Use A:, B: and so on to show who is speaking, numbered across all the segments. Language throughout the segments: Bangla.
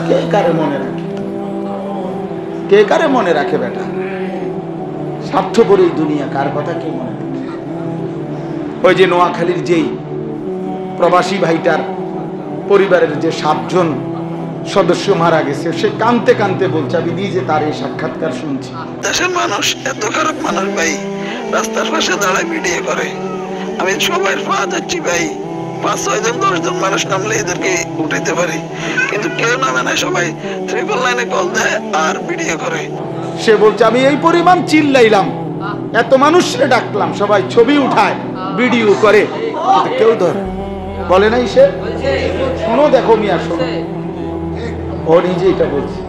A: কে কারে মনে রাখে? কে কারে মনে রাখে বেটা? স্বার্থপর এই দুনিয়া, কার কথা কে মনে রাখে? ওই যে নোয়াখালীর যেই প্রবাসী ভাইটার পরিবারের যে 7 জন সদস্য মারা গেছে, সে কানতে কানতে বলছে, আমি নিজে তার এই সাক্ষাৎকার শুনছি।
B: দেশের মানুষ এত খারাপ মানুষ ভাই, রাস্তার পাশে দাঁড়ায় ভিডিও করে। আমি সবাই পাওয়া যাচ্ছি ভাই, 5-6 জন 10 জন মানুষ নামলে এদেরকে উঠাইতে পারি, কিন্তু কেউ নামে না, সবাই 999 কল দেয় আর ভিডিও করে।
A: সে বলছে আমি এই পরিমাণ চিল্লাইলাম, এত মানুষরে ডাকলাম, সবাই ছবি উঠায় ভিডিও করে, কিন্তু কেউ ধরে বলে নাই। সে শোনো, দেখো মিয়া, শোনো, ও নিজে এটা বলছে।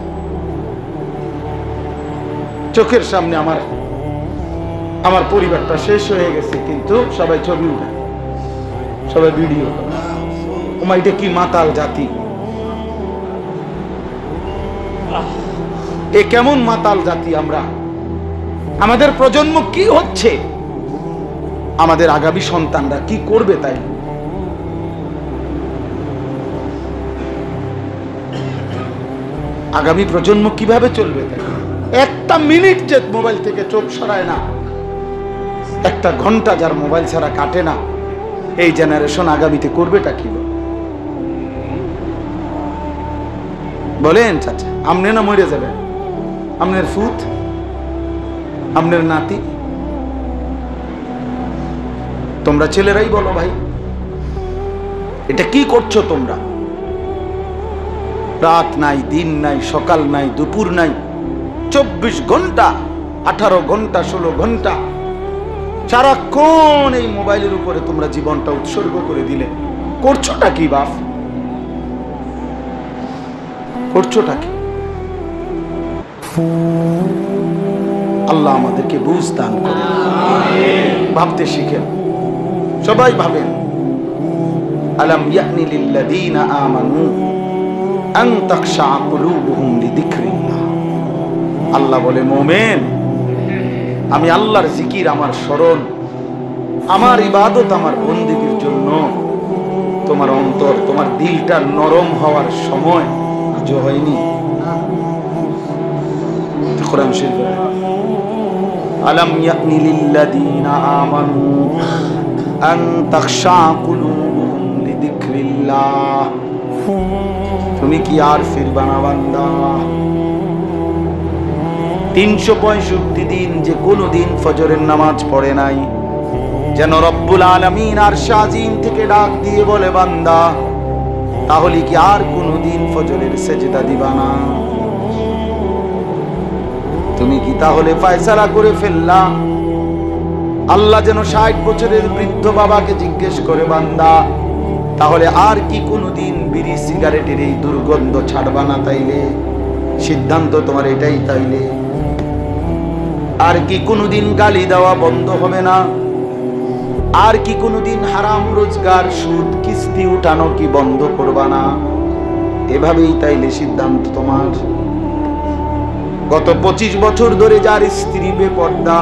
A: চোখের সামনে আমার পরিবারটা শেষ হয়ে গেছে, কিন্তু সবাই ছবি উঠায়, সবাই ভিডিও করে। ওমা, এটা কি মাতাল জাতি! এ কেমন মাতাল জাতি আমরা! আমাদের প্রজন্ম কি হচ্ছে, আমাদের আগামী সন্তানরা কি করবে? তাই আগামী প্রজন্ম কিভাবে চলবে? তাই একটা মিনিট যে মোবাইল থেকে চোখ সরায় না, একটা ঘন্টা যার মোবাইল ছাড়া কাটে না, এই জেনারেশন আগামীতে করবেটা কি বলেন চাচা? আমনে না মরে যাবেন, আমনের ফুত, আমনের নাতি। তোমরা ছেলেরাই বলো ভাই, এটা কি করছো তোমরা? রাত নাই, দিন নাই, সকাল নাই, দুপুর নাই, 24 ঘন্টা, 18 ঘন্টা, 16 ঘন্টা সারাক্ষণ এই মোবাইলের উপরে তোমরা জীবনটা উৎসর্গ করে দিলে। করছোটা কি বাপ? করছোটা কি? আল্লাহ আমাদেরকে বুঝ দান করে, ভাবতে শিখেন। সবাই ভাবেন, আলাম ইয়ানি লিল্লাযীনা আমানু আন তাখশা কুলুবুহুম লিযিকরিল্লাহ। আল্লাহ বলে, মুমিন, আমি আল্লাহর জিকির, আমার স্মরণ, আমার ইবাদত, আমার বন্দেগীর জন্য তোমার অন্তর, তোমার দিলটা নরম হওয়ার সময় আজ হয়নি। কোরআন শরীফ, আলাম ইয়ানি লিল্লাযীনা আমানু আন তাখশা কুলুবুহুম লিযিকরিল্লাহ। তুমি কি আর ফিরবা না বান্দা? 365 দিন যে কোনো দিন ফজরের নামাজ পড়ে নাই, যেন রব্বুল আলামিন আরশ আজিম থেকে ডাক দিয়ে বলে, বান্দা, তাহলে কি আর কোনোদিন ফজরের সেজদা দিবা না? তুমি কি তাহলে ফয়সালা করে ফেললা? আল্লাহ যেন 60 বছরের বৃদ্ধ বাবাকে জিজ্ঞেস করে, বান্দা, তাহলে আর কি কোনোদিন বিড়ি সিগারেটের এই দুর্গন্ধ ছাড়বা না? তাইলে সিদ্ধান্ত তোমার এটাই? তাইলে আর কি কোনোদিন গালি দেওয়া বন্ধ হবে না? আর কি কোনোদিন হারাম রোজগার, সুদ, কিস্তি উঠানো কি বন্ধ করবা না? এভাবেই তাইলে সিদ্ধান্ত তোমার। গত 25 বছর ধরে যার স্ত্রী বেপর্দা,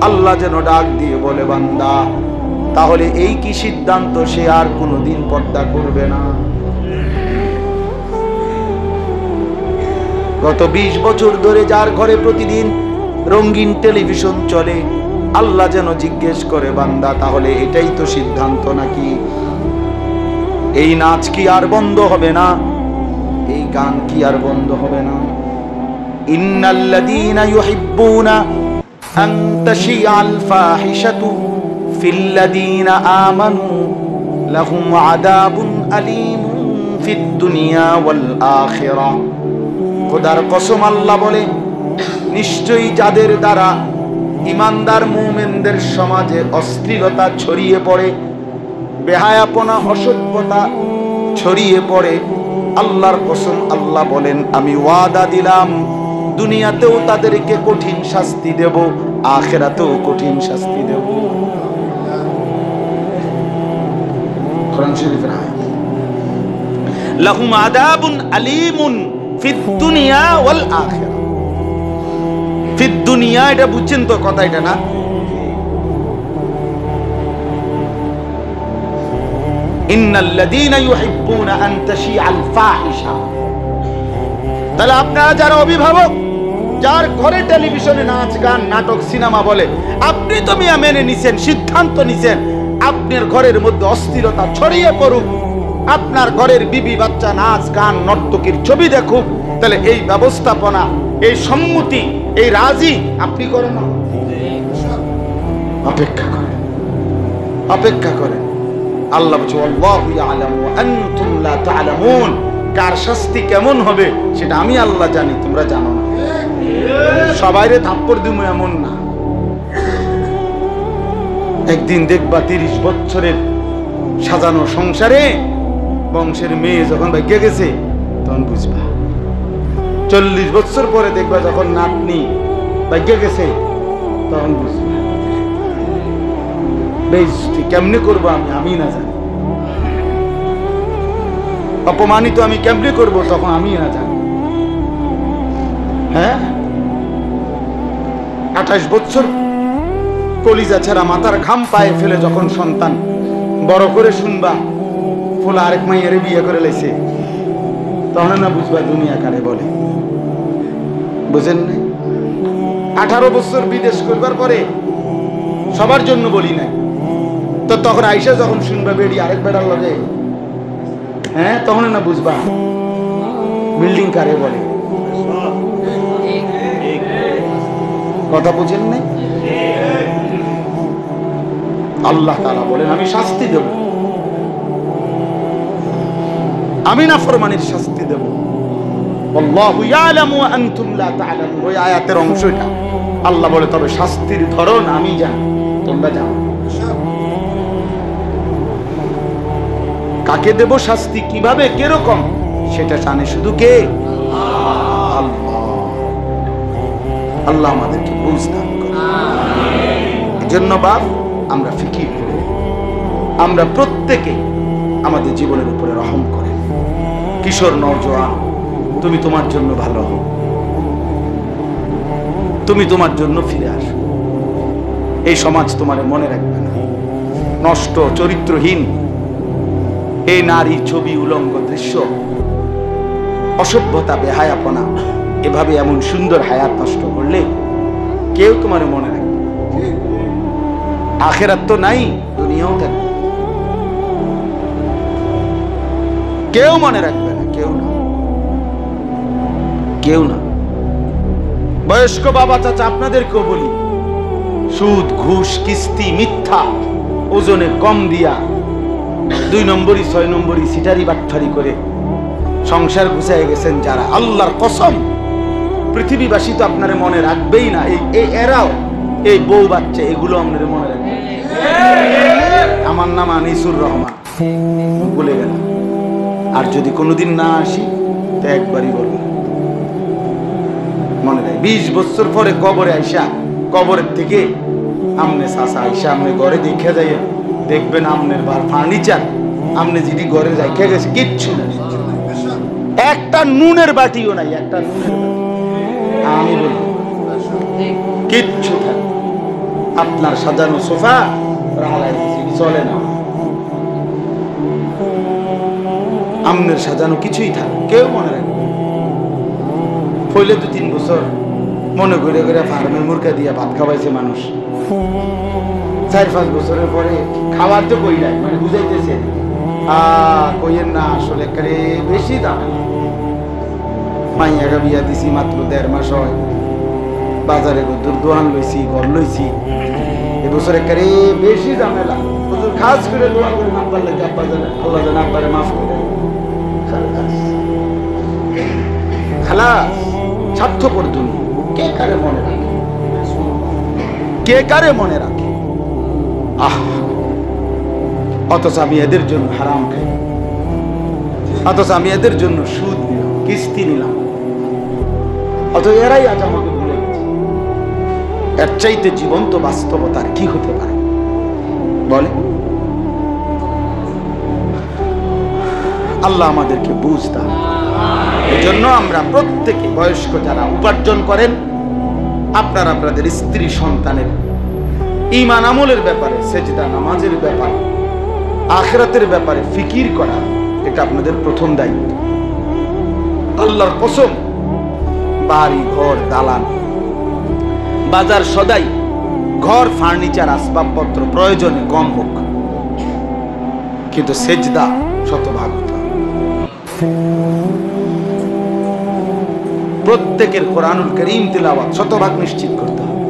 A: আল্লাহ যেন ডাক দিয়ে বলে, বান্দা, তাহলে এই কি সিদ্ধান্ত, সে আর কোনোদিন পর্দা করবে না? গত 20 বছর ধরে যার ঘরে প্রতিদিন রঙিন টেলিভিশন চলে, আল্লাহ যেন জিজ্ঞেস করে, বান্দা, তাহলে এটাই তো সিদ্ধান্ত নাকি? এই নাচ কি আর বন্ধ হবে না? এই গান কি আর বন্ধ হবে না? ইন্নাল্লাযীনা ইউহিব্বুনা আন তাশিআল ফাহিশাতু ফিল্লাযীনা আমানু লাহুম আযাবুন আলীমুন ফিদ দুনিয়া ওয়াল আখিরাহ। খোদার কসম, আল্লাহ বলে, নিশ্চয়ই যাদের দ্বারা ইমানদার মুমিনদের সমাজে অশ্লীলতা ছড়িয়ে পড়ে, বেহায়াপনা, অসভ্যতা ছড়িয়ে পড়ে, আল্লাহর কসম, আল্লাহ বলেন, আমি ওয়াদা দিলাম, দুনিয়াতেও তাদেরকে কঠিন শাস্তি দেব, আখিরাতেও কঠিন শাস্তি দেব। কোরআন শরীফের আয়াত, লাহুম আযাবুন আলীমুন ফিদ দুনিয়া ওয়াল আখিরাহ। ফিদ দুনিয়া, এটা বুঝছেন তো কথা? এটা না, ইন্নাল্লাযীনা ইউহিব্বুনা আন তাশিআল ফাহিশা তাহলে আপনারা যারা অভিভাবক, যার ঘরে টেলিভিশনে নাচ গান নাটক সিনেমা বলে, আপনি তো মিয়া মেনে নিছেন, সিদ্ধান্ত নিছেন আপনার ঘরের মধ্যে অস্থিরতা ছড়িয়ে পড়ুক, আপনার ঘরের বিবি বাচ্চা নাচ গান নর্তকীর ছবি দেখুক, তাহলে এই ব্যবস্থাপনা, এই সম্মতি, এই রাজি আপনি করেন না? অপেক্ষা করেন, অপেক্ষা করেন। আল্লাহ বলছে আল্লাহু ইয়ালামু ওয়া আনতুম লা তা'লামুন। কার শাস্তি কেমন হবে সেটা আমি আল্লাহ জানি, তোমরা জানো না। সবাইরে থাপ্পড় দিমু এমন না। একদিন দেখবা 30 বছরের সাজানো সংসারে বংশের মেয়ে যখন ভাগ্যে গেছে তখন বুঝবা। 40 বছর পরে দেখবা যখন নাতনি ভাগ্যে গেছে তখন বুঝবা। বেইজ্জতি কেমনে করবো আমি না জানি, অপমানিত আমি কেমনে করবো তখন আমি না জানি। হ্যাঁ, 28 বছর কলিজা ছাড়া মাথার ঘাম পায়ে ফেলে যখন সন্তান বড় করে শুনবা ফোলা আরেক মাইয়ারে বিয়ে করে লাইছে, তখন না বুঝবা দুনিয়া কারে বলে। বুঝেন নাই? 18 বছর বিদেশ করবার পরে সবার জন্য বলি নাই তো, তখন আইসা যখন শুনবা বেড়ি আরেক বেড়ার লগে, হ্যাঁ, তখন না বুঝবা বিল্ডিং কারে বলে। কথা বুঝেন নাই? আল্লাহ তাআলা বলেন আমি শাস্তি দেব, আমি নাফরমানির শাস্তি দেব। আল্লাহু ইয়ালামু ওয়া আনতুম লা তা'লামুন। ওই আয়াতের অংশ এটা। আল্লাহ বলে তবে শাস্তির ধরন আমি জানি, তোমরা জানো। কাকে দেব শাস্তি, কিভাবে, কিরকম, সেটা জানে শুধু কে? আল্লাহ। আল্লাহ আমাদেরকে বুঝ দান করুন। এজন্য বাপ আমরা ফিকির করি, আমরা প্রত্যেকে আমাদের জীবনের উপরে রহম করেন। কিশোর নওজোয়ান, তুমি তোমার জন্য ভালো হও, তুমি তোমার জন্য ফিরে আসো। এই সমাজ তোমার মনে রাখবে না। নষ্ট চরিত্রহীন এই নারী ছবি, উলঙ্গ দৃশ্য, অসভ্যতা, বেহায়াপনা, এভাবে এমন সুন্দর হায়াত নষ্ট করলে কেউ তোমার মনে রাখবে। আখিরাত তো নাই, দুনিয়াও থাকবে, কেউ মনে রাখবে না, কেউ না, কেউ না। বয়স্ক বাবা চাচা আপনাদেরকেও বলি, সুদ, ঘুষ, কিস্তি, মিথ্যা, ওজনে কম দিয়া 2 নম্বরই 6 নম্বরই সিটারি বাটফারি করে সংসার গুছায় গেছেন যারা, আল্লাহর কসম পৃথিবীবাসী তো আপনারে মনে রাখবেই না। এই এরাও, এই বউ বাচ্চা, এগুলো আপনারে মনে রাখবে। আমার নাম আনিসুর রহমান, বলে গেলাম। আর যদি কোনোদিন না আসি তো একবারই বলবো, মনে রাখ। 20 বছর পরে কবরে আইসা, কবরের থেকে আমনে চাচা আইসা আমনে ঘরে দেখে যাই, দেখবেন আমনের বার ফার্নিচার আমনে যদি ঘরে রাখা গেছে কিচ্ছু না, একটা নুনের বাটিও নাই, একটা নুনের বাটি আমি বলি কিচ্ছু থাকে। আপনার সাজানো সোফা চলে না, আমনের সাজানো কিছুই থাকে, কেউ মনে রাখবে। পইলে 2-3 বছর মনে করে করে ফার্মের মুরগা দিয়া ভাত খাওয়াইছে মানুষ। 4-5 বছরের পরে খাবার তো কই নাই, মানে বুঝাইতেছে কইয়ের না, আসলে একেবারে বেশি দাম। মাইয়াকে বিয়া দিছি মাত্র 1.5 মাস হয়, বাজারে গদুর দোয়ান লইছি, ঘর লইছি। এবছর একেবারে বেশি ঝামেলা। খাস করে দোয়া করে আব্বার লাগে, আব্বা জানে, আল্লাহ জানে আব্বারে মাফ করে। খালাস, স্বার্থপর দুনিয়া। কে কারে মনে রাখে, কে কারে মনে রাখে? অথচ আমি এদের জন্য হারাম খাই, অথচ আমি এদের জন্য সুদ নিলাম, কিস্তি নিলাম, অথচ এরাই আজ আমাকে ভুলে গেছে। এর চাইতে জীবন্ত বাস্তবতা আর কি হতে পারে বলে? আল্লাহ আমাদেরকে বুঝ দান। এজন্য আমরা প্রত্যেকে, বয়স্ক যারা উপার্জন করেন, আপনারা আপনাদের স্ত্রী সন্তানের ঈমান আমলের ব্যাপারে, সেজদা নামাজের ব্যাপারে, আখিরাতের ব্যাপারে ফিকির করা, এটা আপনাদের প্রথম দায়িত্ব। আল্লাহর কসম, বাড়ি ঘর দালান বাজার সদাই ঘর ফার্নিচার আসবাবপত্র প্রয়োজনে কম হোক, কিন্তু সেজদা শতভাগ হতে হবে। প্রত্যেকের কোরআনুল কারীম তিলাওয়াত শতভাগ নিশ্চিত করতে হবে।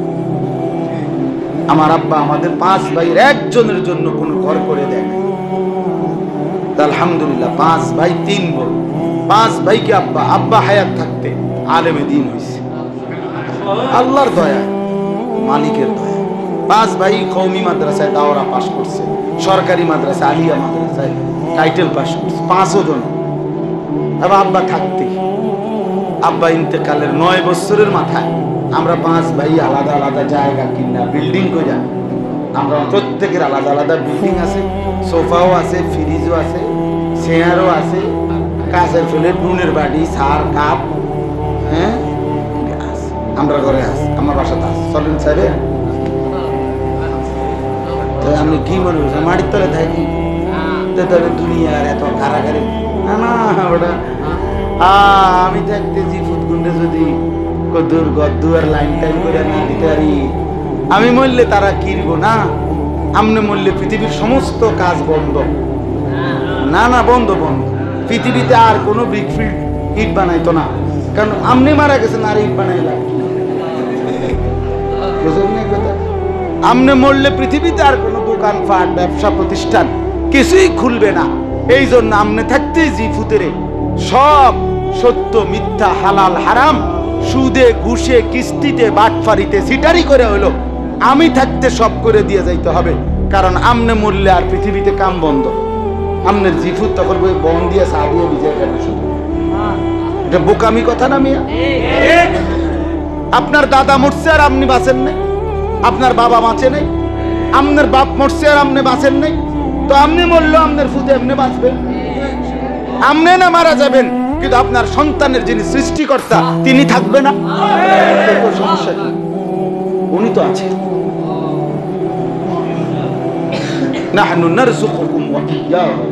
A: আমার আব্বা আমাদের 5 ভাইয়ের একজনের জন্য কোন ঘর করে দেয় না। আলহামদুলিল্লাহ 5 ভাই 3 বোন, 5 ভাইকে আব্বা হায়াত থাকতে আলেমে দ্বীন হয়েছে, আল্লাহর দয়া, মালিকের দয়া। 5 ভাই কওমি মাদ্রাসায় দাওরা পাশ করছে, সরকারি মাদ্রাসা আলিয়া মাদ্রাসায় টাইটেল পাশ করছে, 5 জন। এবং আব্বা থাকতে, আব্বা ইন্তেকালের 9 বছরের মাথায় আমরা 5 ভাই আলাদা আলাদা জায়গা কিনা বিল্ডিং করে, আমরা প্রত্যেকের আলাদা আলাদা বিল্ডিং আছে, সোফাও আছে, ফ্রিজও আছে, চেয়ারও আছে, কাঁচের প্লেট, নুনের বাটি, সার কাপ, হ্যাঁ আমরা ঘরে আছি, আমার বাসাতে আছে। চলেন সাহেব, আপনি কি মনে করছেন মাটির তলে থাকি? তবে দুনিয়ার এত কারাগারে না না, ওটা আমি থাকতে জিফুত গুন্ডে যদি কদ্দুর গদ্দুয়ার লাইন টাইম করে না দিতে পারি, আমি মরলে তারা কিনবো না। আমনে মরলে পৃথিবীর সমস্ত কাজ বন্ধ, না না বন্ধ বন্ধ। পৃথিবীতে আর কোনো ব্রিকফিল্ড ইট বানাইতো না, কারণ আমনে মারা গেছেন আর ইট বানাইলাম। আমনে মরলে পৃথিবীতে আর কোনো দোকান ফাট ব্যবসা প্রতিষ্ঠান কিছুই খুলবে না। এই জন্য আমনে থাকতেই জিফুতেরে সব সত্য মিথ্যা হালাল হারাম সুদে ঘুষে কিস্তিতে বাটফারিতে সিটারি করে হলো আমি থাকতে সব করে দিয়ে যাইতে হবে, কারণ আমনে মরলে আর পৃথিবীতে কাম বন্ধ। আমনের জিফুত তখন বই বন দিয়ে চা দিয়ে বিজয় কেন? শুধু এটা বোকামি কথা না মিয়া? আপনার দাদা মরছে আর আপনি বাঁচেন নাই, আপনার বাবা বাঁচে নাই, আপনার বাপ মরছে আর আপনি বাঁচেন নাই, তো আপনি মরলেও আপনার ফুতে এমনি বাঁচবেন? আপনি না মারা যাবেন, কিন্তু আপনার সন্তানের যিনি সৃষ্টিকর্তা তিনি থাকবে না? সমস্যা কি? উনি তো আছে। নাহনু নারযুকুকুম ওয়া ইয়্যাহুম,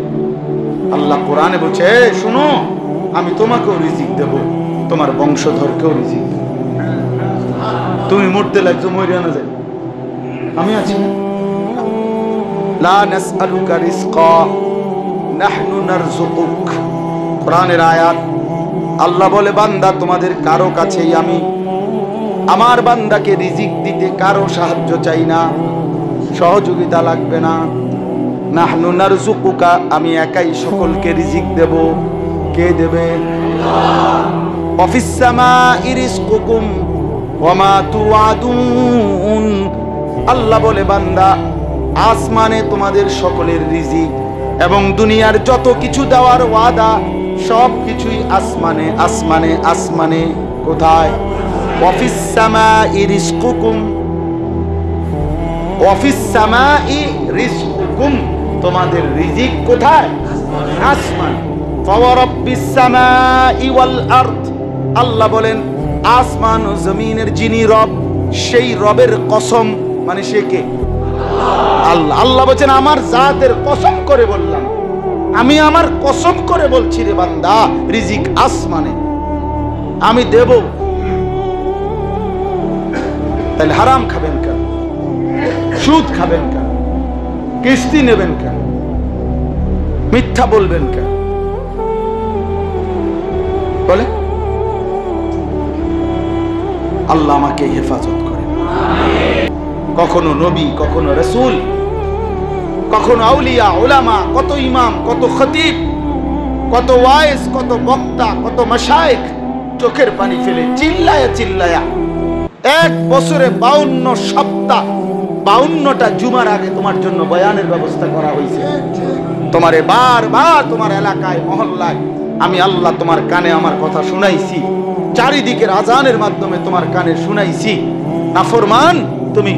A: আল্লাহ কোরআনে বলছে শুনো আমি তোমাকেও রিজিক দেব, তোমার বংশধরকেও রিজিক দেব। তুমি মরতে লাগছো, মরিয়া না যায়, আমি আছি। লা নাসআলুকা রিজকা নাহনু নারযুকুক, কোরআনের আয়াত। আল্লাহ বলে বান্দা তোমাদের কারো কাছেই আমি আমার বান্দাকে রিজিক দিতে কারো সাহায্য চাই না, সহযোগিতা লাগবে না। নাহনু নারযুকুকা, আমি একাই সকলকে রিজিক দেব। কে দেবে? ওয়াফিস সামাই রিজকুকুম ওয়া মা তুআদুন, আল্লাহ বলে বান্দা আসমানে তোমাদের সকলের রিজিক এবং দুনিয়ার যত কিছু দেওয়ার ওয়াদা সব কিছুই আসমানে আসমানে আসমানে। কোথায়? ওয়াফিস সামাই রিজকুকুম, ওয়াফিস সামাই রিজকুকুম, তোমাদের রিজিক কোথায়? আসমান। ফাওয়ারাব্বিস সামাই ওয়াল আরদ, আল্লাহ বলেন আসমান ও জমিনের যিনি রব সেই রবের কসম, মানে সে কে? আল্লাহ। আল্লাহ বলেন আমার জাতের কসম করে বললাম, আমি আমার কসম করে বলছি রে বান্দা, রিজিক আসমানে, আমি দেব। তাহলে হারাম খাবেন কেন? সুদ খাবেন কেন? কিস্তি নেবেন কেন? মিথ্যা বলবেন কেন? বলে আল্লাহ আমাকে হেফাজত করেন। কখনো নবী, কখনো রাসূল, কখনো আউলিয়া উলামা, কত ইমাম, কত খতিব, কত ওয়াইজ, কত বক্তা, কত মাশায়েখ চোখের পানি ফেলে চিল্লায়া চিল্লায়া 1 বছরে 52 সপ্তাহ 52টা জুমার আগে তোমার জন্য বয়ানের ব্যবস্থা করা হয়েছে। তোমারে বারবার তোমার এলাকায় মহল্লায় আমি আল্লাহ তোমার কানে আমার কথা শুনাইছি, চারিদিকের আজানের মাধ্যমে তোমার কানে শুনাইছি। নাফরমান তুমি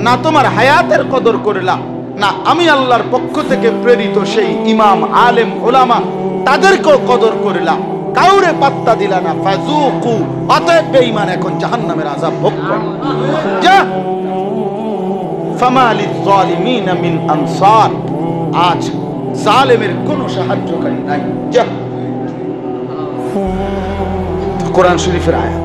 A: না তোমার হায়াতের কদর করলা, না আমি আল্লাহর পক্ষ থেকে প্রেরিত সেই ইমাম আলেম ওলামা তাদেরকেও কদর করলা, কাউরে পাত্তা দিলা না। ফাযুকু, অতএব বেঈমান এখন জাহান্নামের আযাব ভোগ করো। যা ফামা লিয-যালিমিনা মিন আনসার, আজ জালেমের কোনো সাহায্যকারী নাই। যা কোরআন শরীফের আয়াত।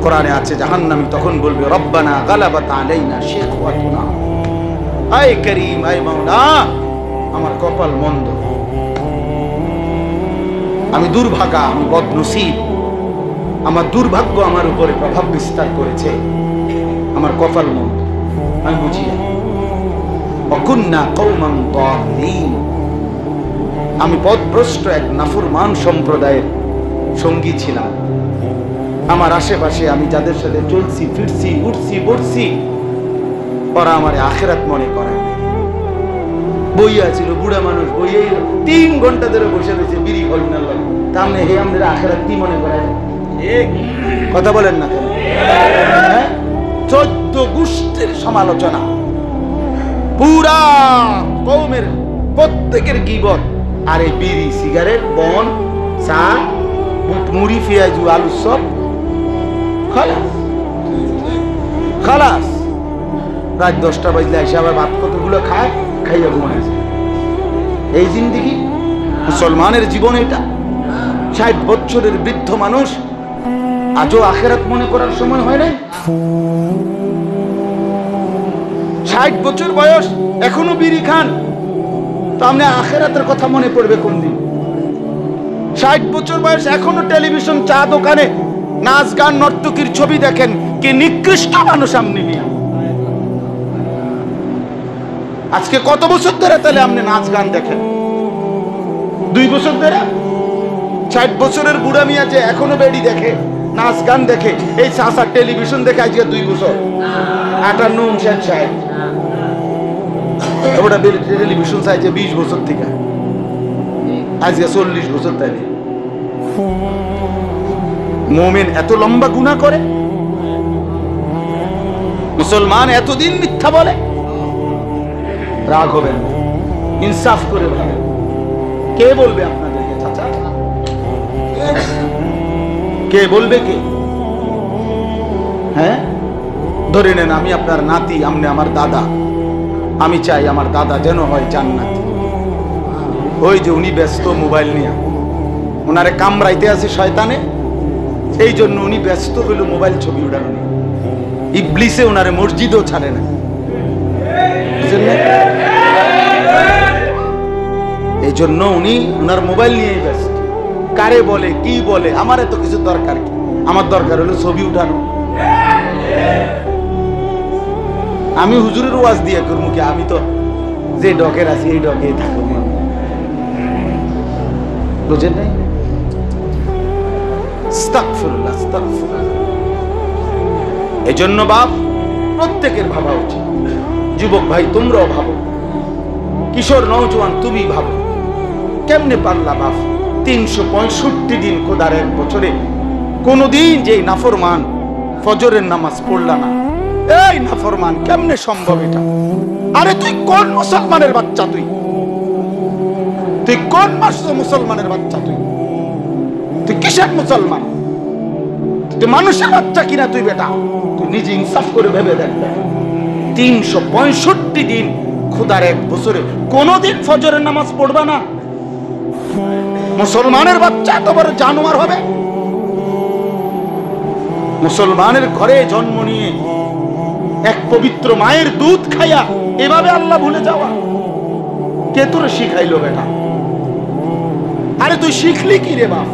A: কোরআনে আছে জাহান্নামী তখন বলবে রব্বানা গালাবাত আলাইনা শিকওয়াতুনা, আয় করিম আয় মাওলা আমার কপাল মন্দ, আমি দুর্ভাগা, আমি বদনসিব, আমার দুর্ভাগ্য আমার উপরে প্রভাব বিস্তার করেছে, আমার কপাল মন্দ, আমি বুঝি না। অকুন্না কওমান দাল্লিন, আমি পথভ্রষ্ট এক নাফরমান সম্প্রদায়ের সঙ্গী ছিলাম। আমার আশেপাশে আমি যাদের সাথে চলছি ফিরছি উঠছি বসছি ওরা আমার আখিরাত মনে করে। বইয়া ছিল বুড়া মানুষ, বইয়ে 3 ঘন্টা ধরে বসে রয়েছে বিড়ি খাই না লাগে, তাহলে হে আমাদের আখিরাত কি মনে করে? কথা বলেন না কেন? 14 গোষ্ঠীর সমালোচনা, পুরা কওমের প্রত্যেকের গীবত, আর এই বিড়ি সিগারেট বন চা মুড়ি পেঁয়াজ আলু সব খালাস খালাস। রাত 10টা বাজলে এসে আবার ভাত কতগুলো খায়, খাইয়া ঘুমায়। এই জিন্দেগি মুসলমানের জীবন এটা। 60 বছরের বৃদ্ধ মানুষ আজও আখিরাত মনে করার সময় হয় নাই। 60 বছর বয়স এখনো বিড়ি খান, তো আপনি আখিরাতের কথা মনে পড়বে কোন দিন? 60 বছর বয়স এখনো টেলিভিশন চা দোকানে নাচ গান নর্তকীর ছবি দেখেন, কি নিকৃষ্ট মানুষ আপনি নিয়ে। আজকে কত বছর ধরে তাহলে আপনি নাচ গান দেখেন? 2 বছর ধরে। 60 বছরের বুড়া মিয়া যে এখনো বেড়ি দেখে, নাচ গান দেখে, এই চাষা টেলিভিশন দেখে আজকে 2 বছর। 58 ওটা টেলিভিশন চাইছে 20 বছর থেকে, আজকে 40 বছর। তাই মুমিন এত লম্বা গুনাহ করে? মুসলমান এতদিন মিথ্যা বলে? রাগ হবেন, ইনসাফ করে ভাবেন। কে বলবে আপনাদেরকে? চাচা কে বলবে? কে? হ্যাঁ, ধরে নেন আমি আপনার নাতি, আপনি আমার দাদা। আমি চাই আমার দাদা যেন হয় জান্নাতি। ওই যে উনি ব্যস্ত মোবাইল নিয়ে, ওনারে কামড়াইতে আছে শয়তানে, এই জন্য উনি ব্যস্ত হইল মোবাইল ছবি উঠানো নিয়ে। ইবলিসে ওনারে মসজিদও ছাড়ে না, এই জন্য উনি ওনার মোবাইল নিয়েই ব্যস্ত। কারে বলে কি বলে আমার এত কিছু দরকার কি? আমার দরকার হলো ছবি উঠানো। আমি হুজুরের ওয়াজ দিয়ে করবো কি? আমি তো যে ডকের আছি এই ডকে থাকবো, বুঝেন নাই? আস্তাগফিরুল্লাহ, আস্তাগফিরুল্লাহ। এই জন্য বাপ প্রত্যেকের ভাবা উচিত। যুবক ভাই তোমরাও ভাবো, কিশোর নওজোয়ান তুমি ভাবো, কেমনে পারলা বাপ 365 দিন খোদার এক বছরে কোনদিন যে নাফরমান ফজরের নামাজ পড়লা না? এই নাফরমান, কেমনে সম্ভব এটা? আরে তুই কোন মুসলমানের বাচ্চা? তুই কোন মুসলমানের বাচ্চা? তুই কিসের মুসলমান? তুই মানুষের বাচ্চা কিনা তুই? বেটা তুই নিজে ইনসাফ করে ভেবে দেখ। 365 দিন খোদার এক বছরে কোনদিন ফজরের নামাজ পড়বা না? মুসলমানের বাচ্চা এত বড় জানোয়ার হবে? মুসলমানের ঘরে জন্ম নিয়ে এক পবিত্র মায়ের দুধ খাইয়া এভাবে আল্লাহ ভুলে যাওয়া কে তোরে শিখাইলো বেটা? আরে তুই শিখলি কি রে বাপ?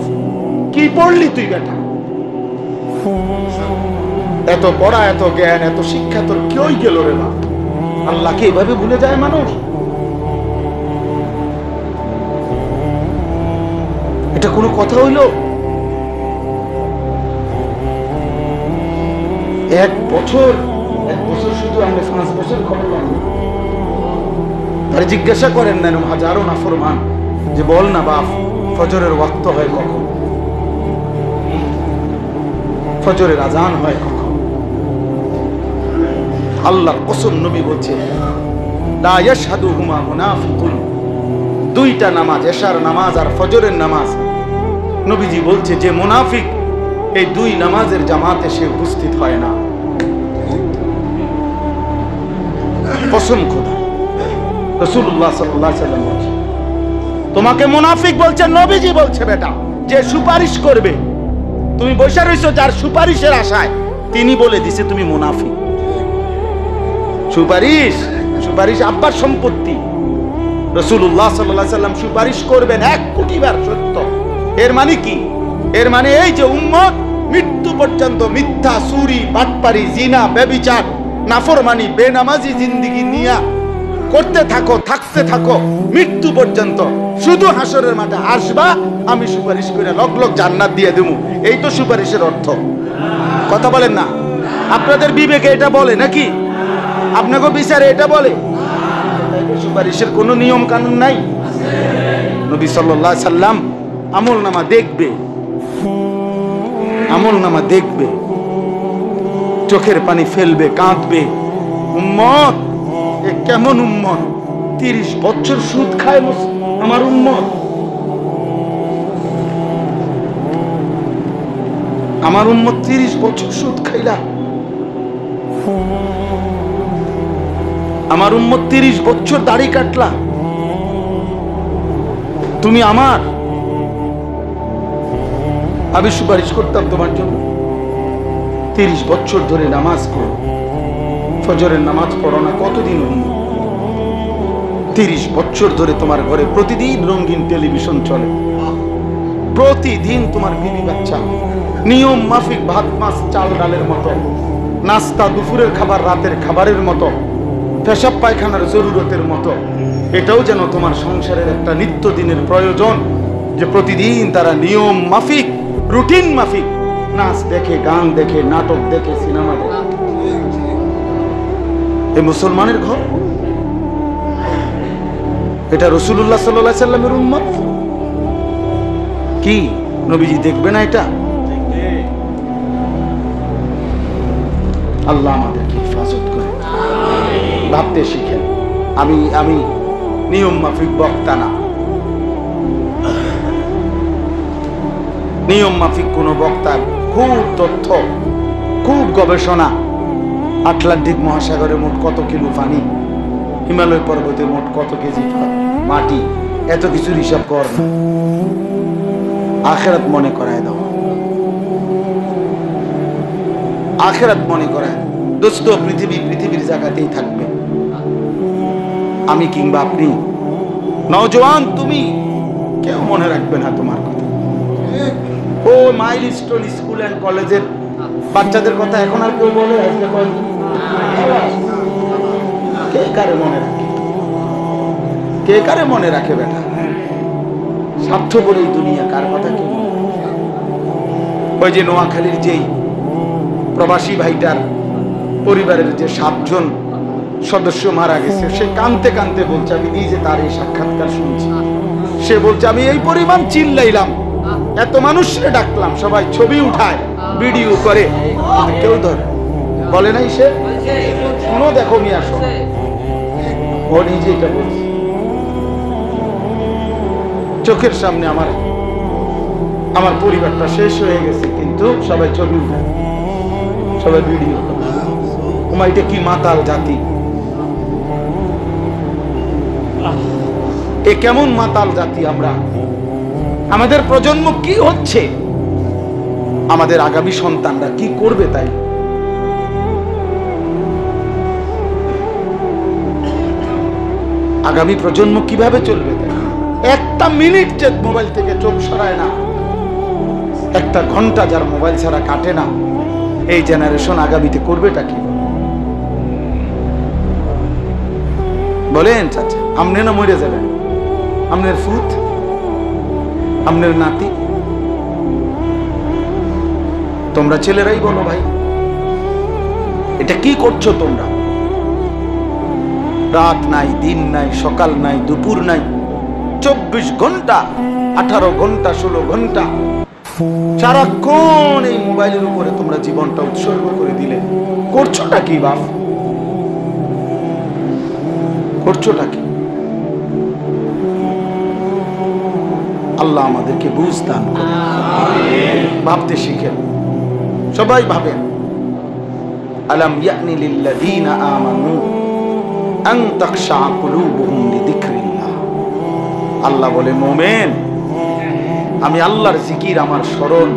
A: কি পড়লি তুই বেটা? এত পড়া, এত জ্ঞান, এত শিক্ষা তোর কেউই গেল রে বাপ? আল্লাহকে এভাবে ভুলে যায় মানুষ? এটা কোনো কথা হইল? এক বছর শুধু আমরা 5 বছর খবর পাবো। তারা জিজ্ঞাসা করেন না হাজারো নাফরমান যে বল না বাপ ফজরের ওয়াক্ত হয় কখন? ফজরের আজান হয় কখন? আল্লাহর কসম নবী বলছে লা ইয়াশহাদুহুমা মুনাফিকুন। 2টা নামাজ, এশার নামাজ আর ফজরের নামাজ, নবীজি বলছে যে মুনাফিক এই 2 নামাজের জামাতে সে উপস্থিত হয় না। কসম খোদা, রাসূলুল্লাহ সাল্লাল্লাহু আলাইহি ওয়াসাল্লাম বলছে তোমাকে মুনাফিক বলছে নবীজি বলছে বেটা, যে সুপারিশ করবে তুমি বসে রইছো যার সুপারিশের আশায়, তিনি বলে দিছে তুমি মুনাফিক। সুপারিশ, সুপারিশ আব্বার সম্পত্তি। রাসূলুল্লাহ সাল্লাল্লাহু আলাইহি সাল্লাম সুপারিশ করবেন 1 কোটি বার সত্য। এর মানে কি? এর মানে এই যে উম্মত মৃত্যু পর্যন্ত মিথ্যা, চুরি, বাটপারি, জিনা, ব্যভিচার, নাফরমানি, বেনামাজি জিন্দেগি নিয়া করতে থাকো, থাকতে থাকো মৃত্যু পর্যন্ত। শুধু হাসরের মাঠে আসবা, আমি সুপারিশ করে লক লক জান্নাত দিয়ে দেবো। এই তো সুপারিশের অর্থ। কথা বলেন না? আপনাদের বিবেকে এটা বলে নাকি? আপনাকে বিচারে এটা বলে? সুপারিশের কোনো নিয়ম কানুন নাই। নবী সাল্লাল্লাহু আলাইহি সাল্লাম আমলনামা দেখবে, আমলনামা দেখবে, চোখের পানি ফেলবে, কাঁদবে। উম্মত, এ কেমন উম্মত? 30 বছর সুদ খায় আমার উম্মত। আমার উম্মত 30 বছর সুদ খাইলা। আমার উম্মত 30 বছর দাড়ি কাটলা। তুমি আমার, আমি সুপারিশ করতাম তোমার জন্য। 30 বছর ধরে নামাজ পড়ো, ফজরের নামাজ পড়ো না, কতদিন হইল? 30 বছর ধরে তোমার ঘরে প্রতিদিন রঙিন টেলিভিশন চলে, প্রতিদিন তোমার বিবি বাচ্চা নিয়ম মাফিক ভাত মাছ চাল ডালের মতো, নাস্তা দুপুরের খাবার রাতের খাবারের মতো, পেশাব পায়খানার জরুরতের মতো। এটাও যেন তোমার সংসারের একটা নিত্যদিনের প্রয়োজন, যে প্রতিদিন তারা নিয়ম মাফিক, রুটিন মাফিক নাচ দেখে, গান দেখে, নাটক দেখে, সিনেমা দেখে। এই মুসলমানের ঘর, এটা রাসূলুল্লাহ সাল্লাল্লাহু আলাইহি সাল্লামের উম্মত। কি নবীজি দেখবে না এটা? আল্লাহ আমাদেরকে হেফাজত করে। ভাবতে শিখেন। আমি নিয়ম মাফিক বক্তা না, নিয়ম মাফিক কোন বক্তা। খুব তথ্য, খুব গবেষণা। আটলান্টিক মহাসাগরে মোট কত কিলো পানি, হিমালয় পর্বতে মোট কত কেজি মাটি, এত কিছুর হিসাব কর না। আখিরাত মনে করায় দাও, আখিরাত মনে করায়। দোস্ত, পৃথিবীর জায়গাতেই থাকবে। আমি কিংবা আপনি, নওজোয়ান তুমি, কেউ মনে রাখবে না তোমার কথা। ও মাইলস্টোন স্কুল এন্ড কলেজের বাচ্চাদের কথা এখন আর কেউ বলে? কে কারে মনে রাখে? কে কারে মনে রাখে বেটা? স্বার্থপর এই দুনিয়া, কার কথা কে মনে রাখে? ওই যে নোয়াখালীর যেই প্রবাসী ভাইটার পরিবারের যে 7 জন সদস্য মারা গেছে, সে কানতে কানতে বলছে, আমি নিজে তার এই সাক্ষাৎকার শুনছি, সে বলছে আমি এই পরিমাণ চিল্লাইলাম, এত মানুষকে ডাকলাম, সবাই ছবি উঠায়, ভিডিও করে, কিন্তু কেউ ধরে বলে নাই। সে শোনো, দেখো মিয়া, শোনো, ও নিজে এটা বলছে। চোখের সামনে আমার পরিবারটা শেষ হয়ে গেছে, কিন্তু সবাই ছবি উঠায়, সবাই ভিডিও করে। তোমার এটা কি মাতাল জাতি? এ কেমন মাতাল জাতি আমরা? আমাদের প্রজন্ম কি হচ্ছে? আমাদের আগামী সন্তানরা কি করবে? তাই আগামী প্রজন্ম কিভাবে চলবে? তাই একটা মিনিট যে মোবাইল থেকে চোখ সরায় না, একটা ঘন্টা যার মোবাইল ছাড়া কাটে না, এই জেনারেশন আগামীতে করবেটা কি? বলেন চাচা, আমনে না মরে যাবেন? আমনের ফুত, আমনের নাতি, তোমরা ছেলেরাই বলো ভাই, এটা কি করছো তোমরা? রাত নাই, দিন নাই, সকাল নাই, দুপুর নাই, 24 ঘন্টা, 18 ঘন্টা, 16 ঘন্টা সারাক্ষণ এই মোবাইলের উপরে তোমরা জীবনটা উৎসর্গ করে দিলে। করছোটা কি বাপ? করছোটা কি? আল্লাহ আমাদেরকে বুঝ দান করুন, ভাবতে শিখেন। সবাই ভাবেন, আলাম ইয়ানি লিল্লাযীনা আমানু আন তাখশা কুলুবুহুম লিযিকরিল্লাহ। আল্লাহ বলে, মুমিন, আমি আল্লাহর জিকির, আমার স্মরণ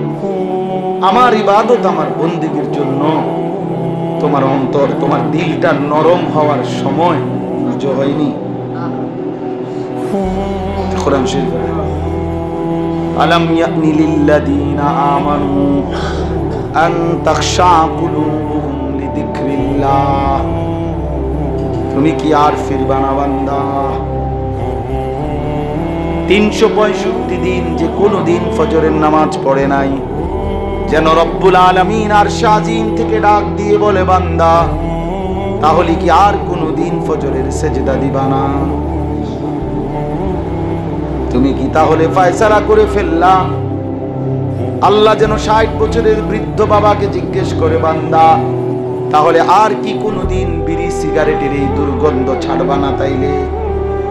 A: আমার ইবাদত, আমার বন্দেগীর জন্য তোমার অন্তর, তোমার দিলটা নরম হওয়ার সময় আজও হয়নি? কোরআন শরীফ, আলাম ইয়ানি লিল্লাযীনা আমানু আন তাখশা কুলুবুহুম লিযিকরিল্লাহ। তুমি কি আর ফিরবা না বান্দা? 365 দিন যে কোনো দিন ফজরের নামাজ পড়ে নাই, যেন রব্বুল আলামিন আরশ আজিম থেকে ডাক দিয়ে বলে, বান্দা তাহলে কি আর কোনো দিন ফজরের সেজদা দিবা না? তুমি কি তাহলে ফয়সালা করে ফেললা? আল্লাহ যেন 60 বছরের বৃদ্ধ বাবাকে জিজ্ঞেস করে, বান্দা তাহলে আর কি কোনোদিন বিড়ি সিগারেটের এই দুর্গন্ধ ছাড়বা না? তাইলে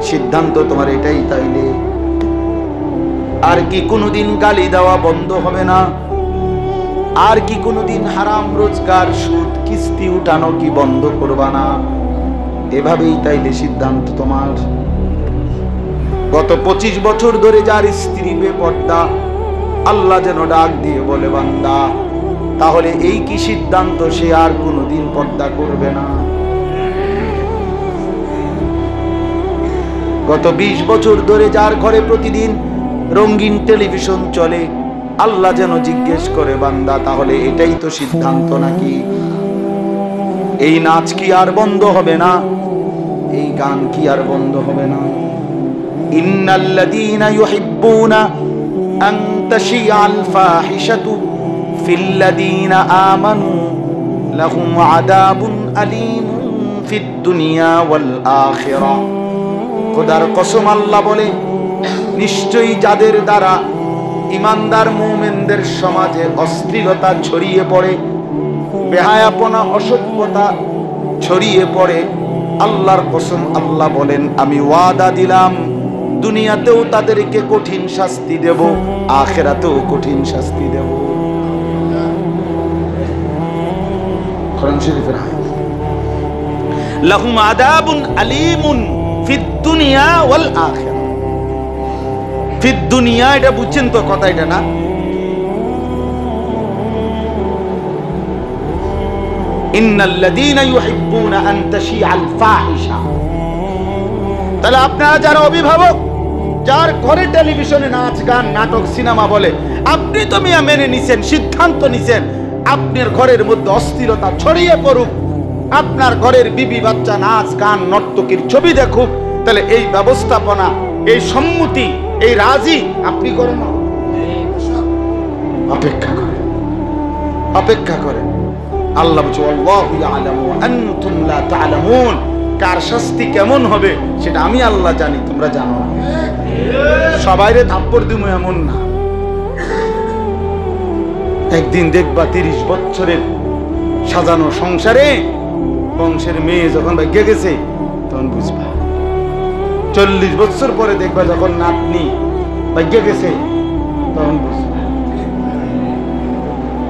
A: সিদ্ধান্ত তোমার এটাই? তাইলে আর কি কোনোদিন গালি দেওয়া বন্ধ হবে না? আর কি কোনোদিন হারাম রোজগার, সুদ, কিস্তি উঠানো কি বন্ধ করবা না? এভাবেই তাইলে সিদ্ধান্ত তোমার। গত 25 বছর ধরে যার স্ত্রী বেপর্দা, আল্লাহ যেন ডাক দিয়ে বলে, বান্দা তাহলে এই কি সিদ্ধান্ত, সে আর কোনোদিন পর্দা করবে না? গত 20 বছর ধরে যার ঘরে প্রতিদিন রঙিন টেলিভিশন চলে, আল্লাহ যেন জিজ্ঞেস করে, বান্দা তাহলে এটাই তো সিদ্ধান্ত নাকি? এই নাচ কি আর বন্ধ হবে না? এই গান কি আর বন্ধ হবে না? ইন্নাল্লাযীনা ইউহিব্বুনা আন তাশিআল ফাহিশাতু ফিল্লাযীনা আমানু লাহুম আযাবুন আলীমুন ফিদ দুনিয়া ওয়াল আখিরাহ। খোদার কসম, আল্লাহ বলে, নিশ্চয়ই যাদের দ্বারা ইমানদার মুমিনদের সমাজে অশ্লীলতা ছড়িয়ে পড়ে, বেহায়াপনা, অসভ্যতা ছড়িয়ে পড়ে, আল্লাহর কসম, আল্লাহ বলেন আমি ওয়াদা দিলাম দুনিয়াতেও তাদেরকে কঠিন শাস্তি দেব, আখিরাতেও কঠিন শাস্তি দেব। কোরআন শরীফের আয়াত, লাহুম আযাবুন আলীমুন ফিদ দুনিয়া ওয়াল আখিরাহ। ফিদ দুনিয়া, এটা বুঝছেন তো কথা? এটা না, ইন্নাল্লাযীনা ইউহিব্বুনা আন তাশিআল ফাহিশা। তাহলে আপনারা যারা অভিভাবক, যার ঘরে টেলিভিশনে নাচ, গান, নাটক, সিনেমা বলে, আপনি তো মিয়া মেনে নিছেন, সিদ্ধান্ত নিছেন আপনার ঘরের মধ্যে অস্থিরতা ছড়িয়ে পড়ুক, আপনার ঘরের বিবি বাচ্চা নাচ, গান, নর্তকীর ছবি দেখুক, তাহলে এই ব্যবস্থাপনা, এই সম্মতি, এই রাজি আপনি করেন না? অপেক্ষা করেন, অপেক্ষা করেন। আল্লাহ বলছে, আল্লাহু ইয়ালামু ওয়া আনতুম লা তা'লামুন। কার শাস্তি কেমন হবে সেটা আমি আল্লাহ জানি, তোমরা জানো না। সবাইরে থাপ্পড় দিমু এমন না। একদিন দেখবা 30 বছরের সাজানো সংসারে বংশের মেয়ে যখন ভাগ্যে গেছে, তখন বুঝবা। 40 বছর পরে দেখবা যখন নাতনি ভাগ্যে গেছে, তখন বুঝবা।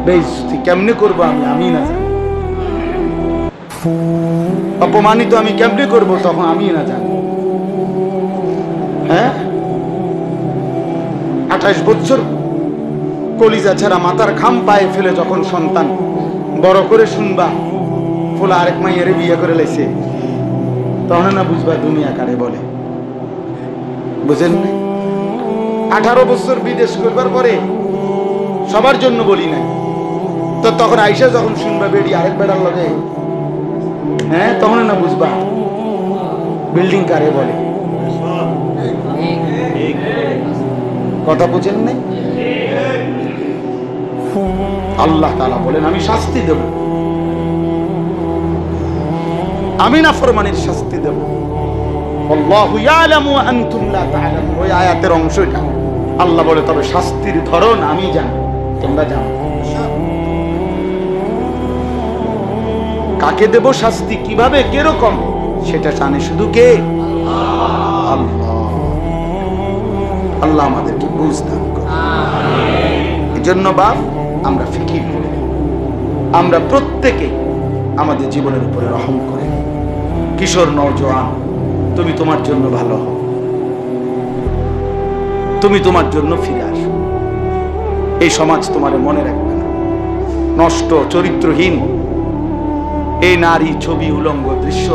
A: বেইজ্জতি কেমনে করবো আমি না জানি, অপমানিত আমি কেমনে করবো তখন আমি না জানি। হ্যাঁ, 28 বছর কলিজা ছাড়া মাথার ঘাম পায়ে ফেলে যখন সন্তান বড় করে শুনবা ফুলা আরেক মাইয়ারে বিয়ে করে লাইছে, তখন না বুঝবা দুনিয়া কারে বলে। বুঝেন না? 18 বছর বিদেশ করবার পরে সবার জন্য বলি নাই তো, তখন আইসা যখন শুনবা বেড়ি আরেক বেড়ার লগে, হ্যাঁ, তখন না বুঝবা বিল্ডিং কারে বলে। কথা বুঝেন নাই? আল্লাহ তাআলা বলেন আমি শাস্তি দেব, আমি নাফরমানির শাস্তি দেব। আল্লাহু ইয়ালামু ওয়া আনতুম লা তা'লামুন। ওই আয়াতের অংশ এটা। আল্লাহ বলে তবে শাস্তির ধরন আমি জানি, তোমরা জানো। কাকে দেব শাস্তি, কিভাবে, কিরকম, সেটা জানে শুধু কে? আল্লাহ। আল্লাহ আমাদেরকে বুঝ দান করুন। এজন্য বাপ, আমরা ফিকির করি, আমরা প্রত্যেকে আমাদের জীবনের উপরে রহম করি। কিশোর নওজোয়ান, তুমি তোমার জন্য ভালো হও, তুমি তোমার জন্য ফিরে আসো। এই সমাজ তোমার মনে রাখবে না। নষ্ট, চরিত্রহীন এই নারী ছবি, উলঙ্গ দৃশ্য,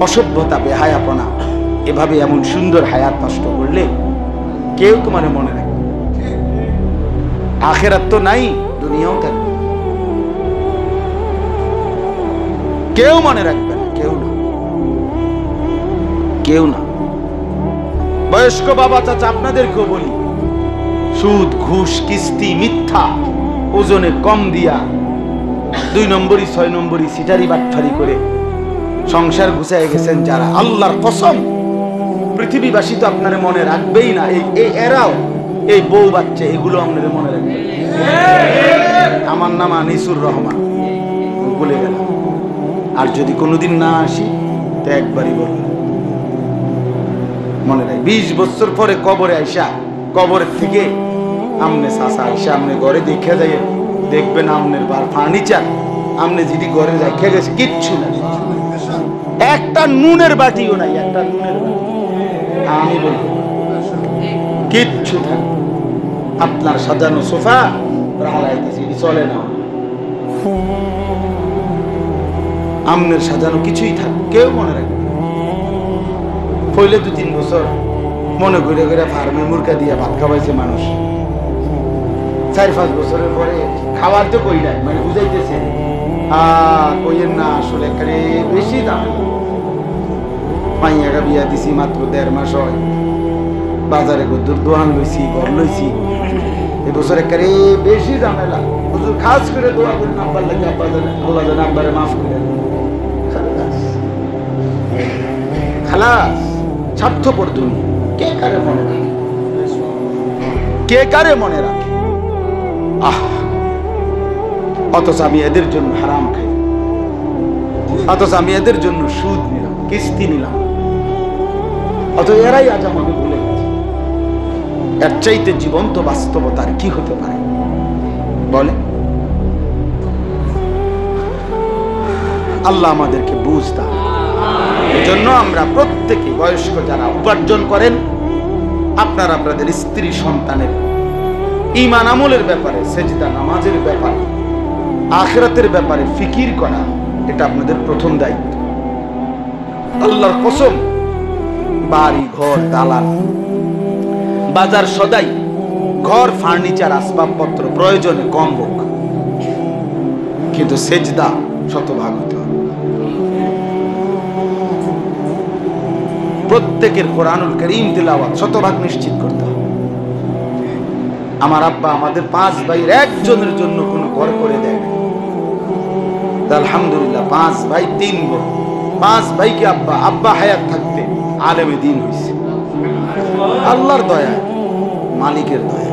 A: অসভ্যতা, বেহায়াপনা, এভাবে এমন সুন্দর হায়াত নষ্ট করলে কেউ তোমার মনে রাখবে? আখেরাত তো নাই, দুনিয়াও থাকবে, কেউ মনে রাখবে না, কেউ না, কেউ না। বয়স্ক বাবা চাচা আপনাদেরকেও বলি, সুদ, ঘুষ, কিস্তি, মিথ্যা, ওজনে কম দিয়া 2 নম্বরই 6 নম্বরই সিটারি বাটফারি করে সংসার গুছায় গেছেন যারা, আল্লাহর কসম পৃথিবীবাসী তো আপনার মনে রাখবেই না। এই এরাও, এই বউ বাচ্চা, এগুলো আপনার মনে রাখবে। আমার নাম আনিসুর রহমান, বলে গেল। আর যদি কোনোদিন না আসি তো একবারই বললাম, মনে রাখ। 20 বছর পরে কবরে আইসা, কবরের থেকে আমনে চাচা আইসা আমনে ঘরে দেখে যায়, দেখবেন আমনের বার ফার্নিচার, আমনে যেটি ঘরে যায় খেয়ে গেছে, কিচ্ছু না, একটা নুনের বাটিও নাই, একটা নুনের বাটি। আমি বলবো কিচ্ছু থাকবে, আপনার সাজানো সোফা রাহালাইতেছি, চলে না, আমনের সাজানো কিছুই থাকবে, কেউ মনে রাখবে। পইলে 2-3 বছর মনে করে করে ফার্মে মুরগা দিয়ে ভাত খাওয়াইছে মানুষ, 4-5 বছরের পরে খাওয়ার তো কই নাই, মানে বুঝাইতেছে কইয়ের না, আসলে একেবারে বেশি দাম। মাইয়াকে বিয়া দিছি মাত্র 1.5 মাস হয়, বাজারে গদ্দুর দোয়ান লইছি, ঘর লইছি, এবছর একেবারে বেশি ঝামেলা। হুজুর খাস করে দোয়া করেন আব্বার লাগে, আব্বা জানে, আল্লাহ জানে আব্বারে মাফ করে। খালাস, স্বার্থপর দুনিয়া, কে কারে মনে রাখে, কে কারে মনে রাখে? অথচ আমি এদের জন্য হারাম খাই, অথচ আমি এদের জন্য সুদ নিলাম, কিস্তি নিলাম, অথচ এরাই আজ আমাকে ভুলে গেছে। এর চাইতে জীবন্ত বাস্তবতার কি হতে পারে বলে? আল্লাহ আমাদেরকে বুঝ দাও। এজন্য আমরা প্রত্যেকে, বয়স্ক যারা উপার্জন করেন, আপনারা আপনাদের স্ত্রী সন্তানের ঈমান আমলের ব্যাপারে, সেজদা নামাজের ব্যাপারে, আখিরাতের ব্যাপারে ফিকির করা, এটা আপনাদের প্রথম দায়িত্ব। আল্লাহর কসম, বাড়ি ঘর, দালান, বাজার সদাই, ঘর, ফার্নিচার, আসবাবপত্র প্রয়োজনে কম হোক, কিন্তু সেজদা শতভাগ হতে হবে। প্রত্যেকের কোরআনুল কারীম তিলাওয়াত শতভাগ নিশ্চিত করতে হবে। আমার আব্বা আমাদের 5 ভাইয়ের একজনের জন্য কোনো ঘর করে দেয় না, আলহামদুলিল্লাহ। 5 ভাই 3 বোন, 5 ভাইকে আব্বা হায়াত থাকতে আলেমে দ্বীন হয়েছে, আল্লাহর দয়া, মালিকের দয়া।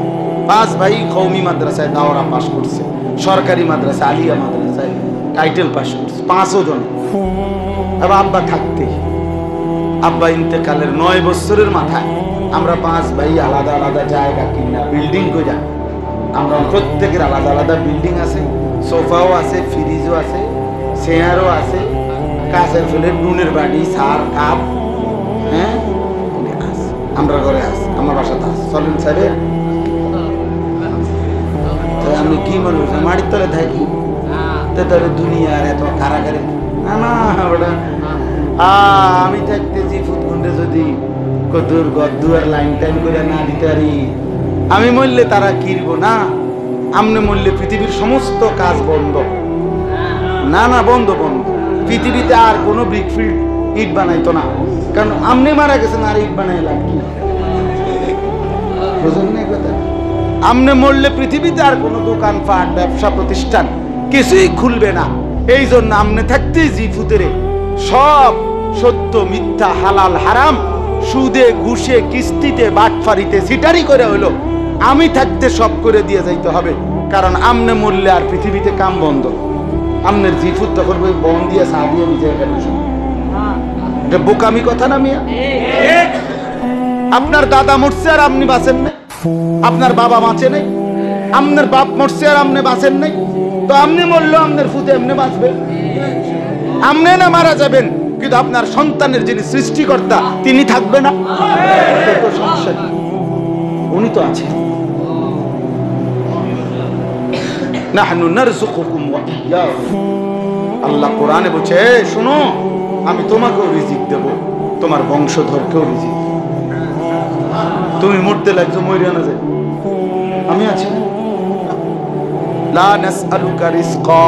A: 5 ভাই কওমি মাদ্রাসায় দাওরা পাস করছে, সরকারি মাদ্রাসা আলিয়া মাদ্রাসায় টাইটেল পাস করছে, 5 জন। আবার আব্বা থাকতে, আব্বা ইন্তেকালের 9 বছরের মাথায় আমরা 5 ভাই আলাদা আলাদা জায়গা কিনা বিল্ডিং করে, আমরা প্রত্যেকের আলাদা আলাদা বিল্ডিং আছে, সোফাও আছে, ফ্রিজও আছে, চেয়ারও আছে, কাঁচের ফুলের নুনের বাটি, সার, কাপ, হ্যাঁ আমরা ঘরে আছি, আমার বাসাতে আছে। চলেন স্যারে, আমি কি মনে করছি মাটির তলে থাকি, তাহলে দুনিয়ার এত কারাগারে না না, ওটা আমি থাকতেছি ফুটকুন্ডে, যদি কদুর গদ্দুয়ার লাইন টাইন করে না দিতে পারি, আমি মরলে তারা কিনবো না, আমনে মরলে পৃথিবীর সমস্ত কাজ বন্ধ। না না, বন্ধ বন্ধ। পৃথিবীতে আর কোনো ব্রিকফিল্ড ইট বানাইতো না, কারণ আমনে মারা গেছেন, আর ইট বানাই লাভ কি? বুঝলেন না কথা? আমনে মরলে পৃথিবীতে আর কোনো দোকানপাট, ব্যবসা প্রতিষ্ঠান কিছুই খুলবে না। এই জন্য আমনে থাকতেই জি ফুতেরে সব সত্য মিথ্যা, হালাল হারাম, সুদে ঘুষে কিস্তিতে বাটফারিতে সিটারি করে হলো আমি থাকতে সব করে দিয়ে যাইতে হবে, কারণ আমনে মরলে আর পৃথিবীতে কাম বন্ধ। আমনের জিফুত তখন ওই বন দিয়ে চা দিয়ে নিজে গেল, এটা বোকামি কথা না মিয়া? আপনার দাদা মরছে আর আপনি বাঁচেন নাই, আপনার বাবা বাঁচে নাই, আপনার বাপ মরছে আর আপনি বাঁচেন নাই, তো আপনি মরলো আপনার ফুতে এমনি বাঁচবে? আপনি না মারা যাবেন, কিন্তু আপনার সন্তানের যিনি সৃষ্টিকর্তা তিনি থাকবে না? উনি তো আছেন। নাহনু নারযুকুকুম ওয়া ইয়্যাহুম। আল্লাহ কোরআনে বলছে, শোনো, আমি তোমাকেও রিজিক দেব, তোমার বংশধরকেও রিজিক। তুমি মরতে লাগছো, মরিয়া না যায়, আমি আছি না। লা নাসআলুকা রিজকা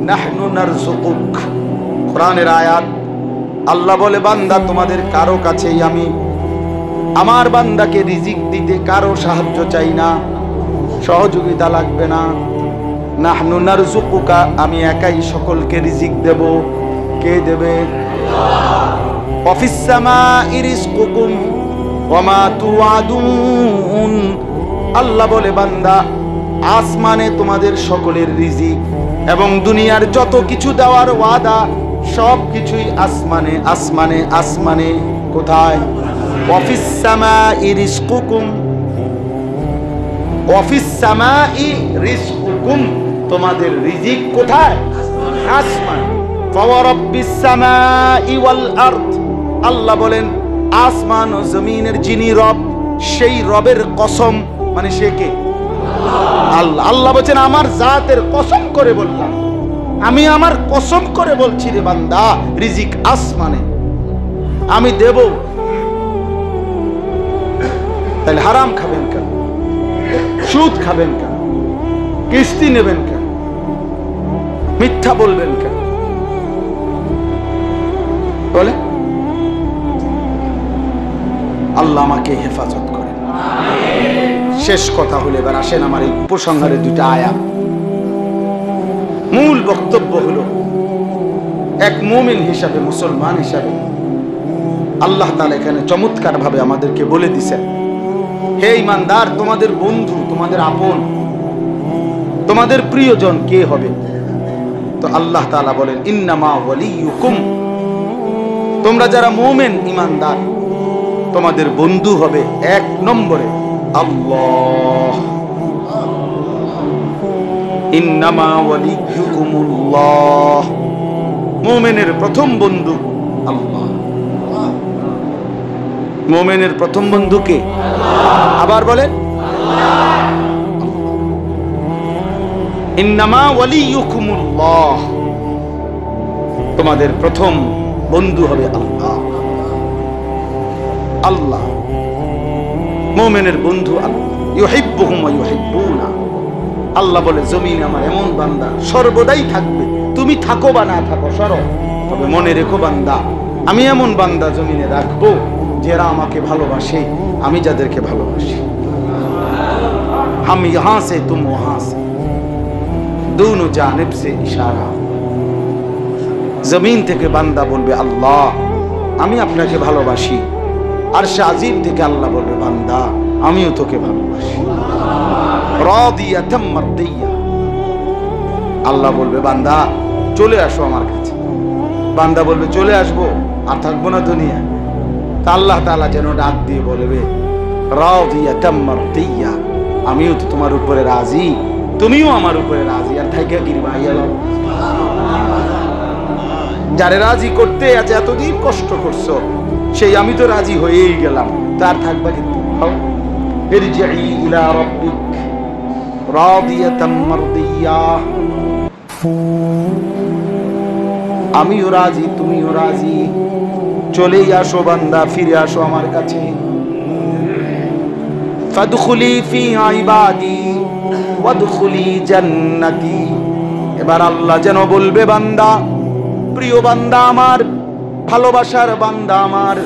A: নাহনু নারযুকুক। কোরআনের আয়াত। আল্লাহ বলে, বান্দা তোমাদের কারো কাছেই আমি আমার বান্দাকে রিজিক দিতে কারো সাহায্য চাই না, সহযোগিতা লাগবে না। নাহনু নারযুকুকা, আমি একাই সকলকে রিজিক দেব। কে দেবে? ওয়া ফিস সামাই রিজকুকুম ওয়া মা তুআদুন। আল্লাহ বলে, বান্দা আসমানে তোমাদের সকলের রিজিক এবং দুনিয়ার যত কিছু দেওয়ার ওয়াদা সব কিছুই আসমানে, আসমানে, আসমানে। কোথায়? ওয়া ফিস সামাই রিজকুকুম ওয়া ফিস সামাই রিজকুকুম, তোমাদের রিজিক কোথায়? আসমানে। ওয়া রাব্বিস সামাই ওয়াল আরদ। আল্লাহ বলেন, আসমান ও জমিনের যিনি রব, সেই রবের কসম। মানে সে কে? আল্লাহ। আল্লাহ বলেন, আমার জাতের কসম করে বললাম, আমি আমার কসম করে বলছি রে বান্দা, রিজিক আসমানে, আমি দেব। তাহলে হারাম খাবেন কেন? সুদ খাবেন কেন? কিস্তি নেবেন কেন? মিথ্যা বলবেন কেন? বলে আল্লাহ আমাকে হেফাজত করেন। শেষ কথা হলো, এবার আসেন আমার এই উপসংহারের দুইটা আয়াত। মূল বক্তব্য হলো, এক মুমিন হিসাবে, মুসলমান হিসাবে আল্লাহ তাআলা এখানে চমৎকার ভাবে আমাদেরকে বলে দিয়েছেন, হে ঈমানদার, তোমাদের বন্ধু, তোমাদের আপন, তোমাদের প্রিয়জন কে হবে? তো আল্লাহ তাআলা বলেন, ইন্নামা ওয়ালিয়ুকুম, তোমরা যারা মুমিন ঈমানদার, তোমাদের বন্ধু হবে এক নম্বরে আল্লাহ। ইন্নামা ওয়ালিয়ুকুমুল্লাহ, মুমিনের প্রথম বন্ধু আল্লাহ। মুমিনের প্রথম বন্ধু কে? আবার বলেন, ইন্নামা ওয়ালিয়ুকুমুল্লাহ, তোমাদের প্রথম বন্ধু হবে আল্লাহ। আল্লাহ মুমিনের বন্ধু আল্লাহ। ইউহিব্বুহুম ওয়া ইউহিব্বুনা। আল্লাহ বলে, জমিনে আমার এমন বান্দা সর্বদাই থাকবে, তুমি থাকো বা না থাকো সরো, তবে মনে রেখো বান্দা, আমি এমন বান্দা জমিনে রাখবো যারা আমাকে ভালোবাসে, আমি যাদেরকে ভালোবাসি। হাম ইহাঁ সে তুম ওহাঁ সে, দোনো জানিব সে ইশারা। জমিন থেকে বান্দা বলবে, আল্লাহ আমি আপনাকে ভালোবাসি। আরশে আজিম থেকে আল্লাহ বলবে, বান্দা আমিও তোকে ভালোবাসি। রাদিয়াতাম মারদিয়া, আল্লাহ বলবে, বান্দা চলে আসো আমার কাছে। বান্দা বলবে, চলে আসবো, আর থাকবো না দুনিয়া। তা আল্লাহ তাআলা যেন ডাক দিয়ে বলবে, রাদিয়াতাম মারদিয়া, আমিও তো তোমার উপরে রাজি, তুমিও আমার উপরে রাজি। আর থাইকা কি ভাইয়া, যারে রাজি করতে আজ এতদিন কষ্ট করছো, সেই আমি তো রাজি হয়েই গেলাম, তার থাকবা কিন্তু। ইরজিই ইলা রাব্বিক রাদিয়াতাম মারদিয়া, আমিও রাজি, তুমিও রাজি, চলেই আসো বান্দা, ফিরে আসো আমার কাছে। ফাদখুলি ফি ইবাদি ওয়াদখুলি জান্নাতি। এবার আল্লাহ যেন বলবে, বান্দা, প্রিয় বান্দা আমার, ভালোবাসার বান্দা আমার,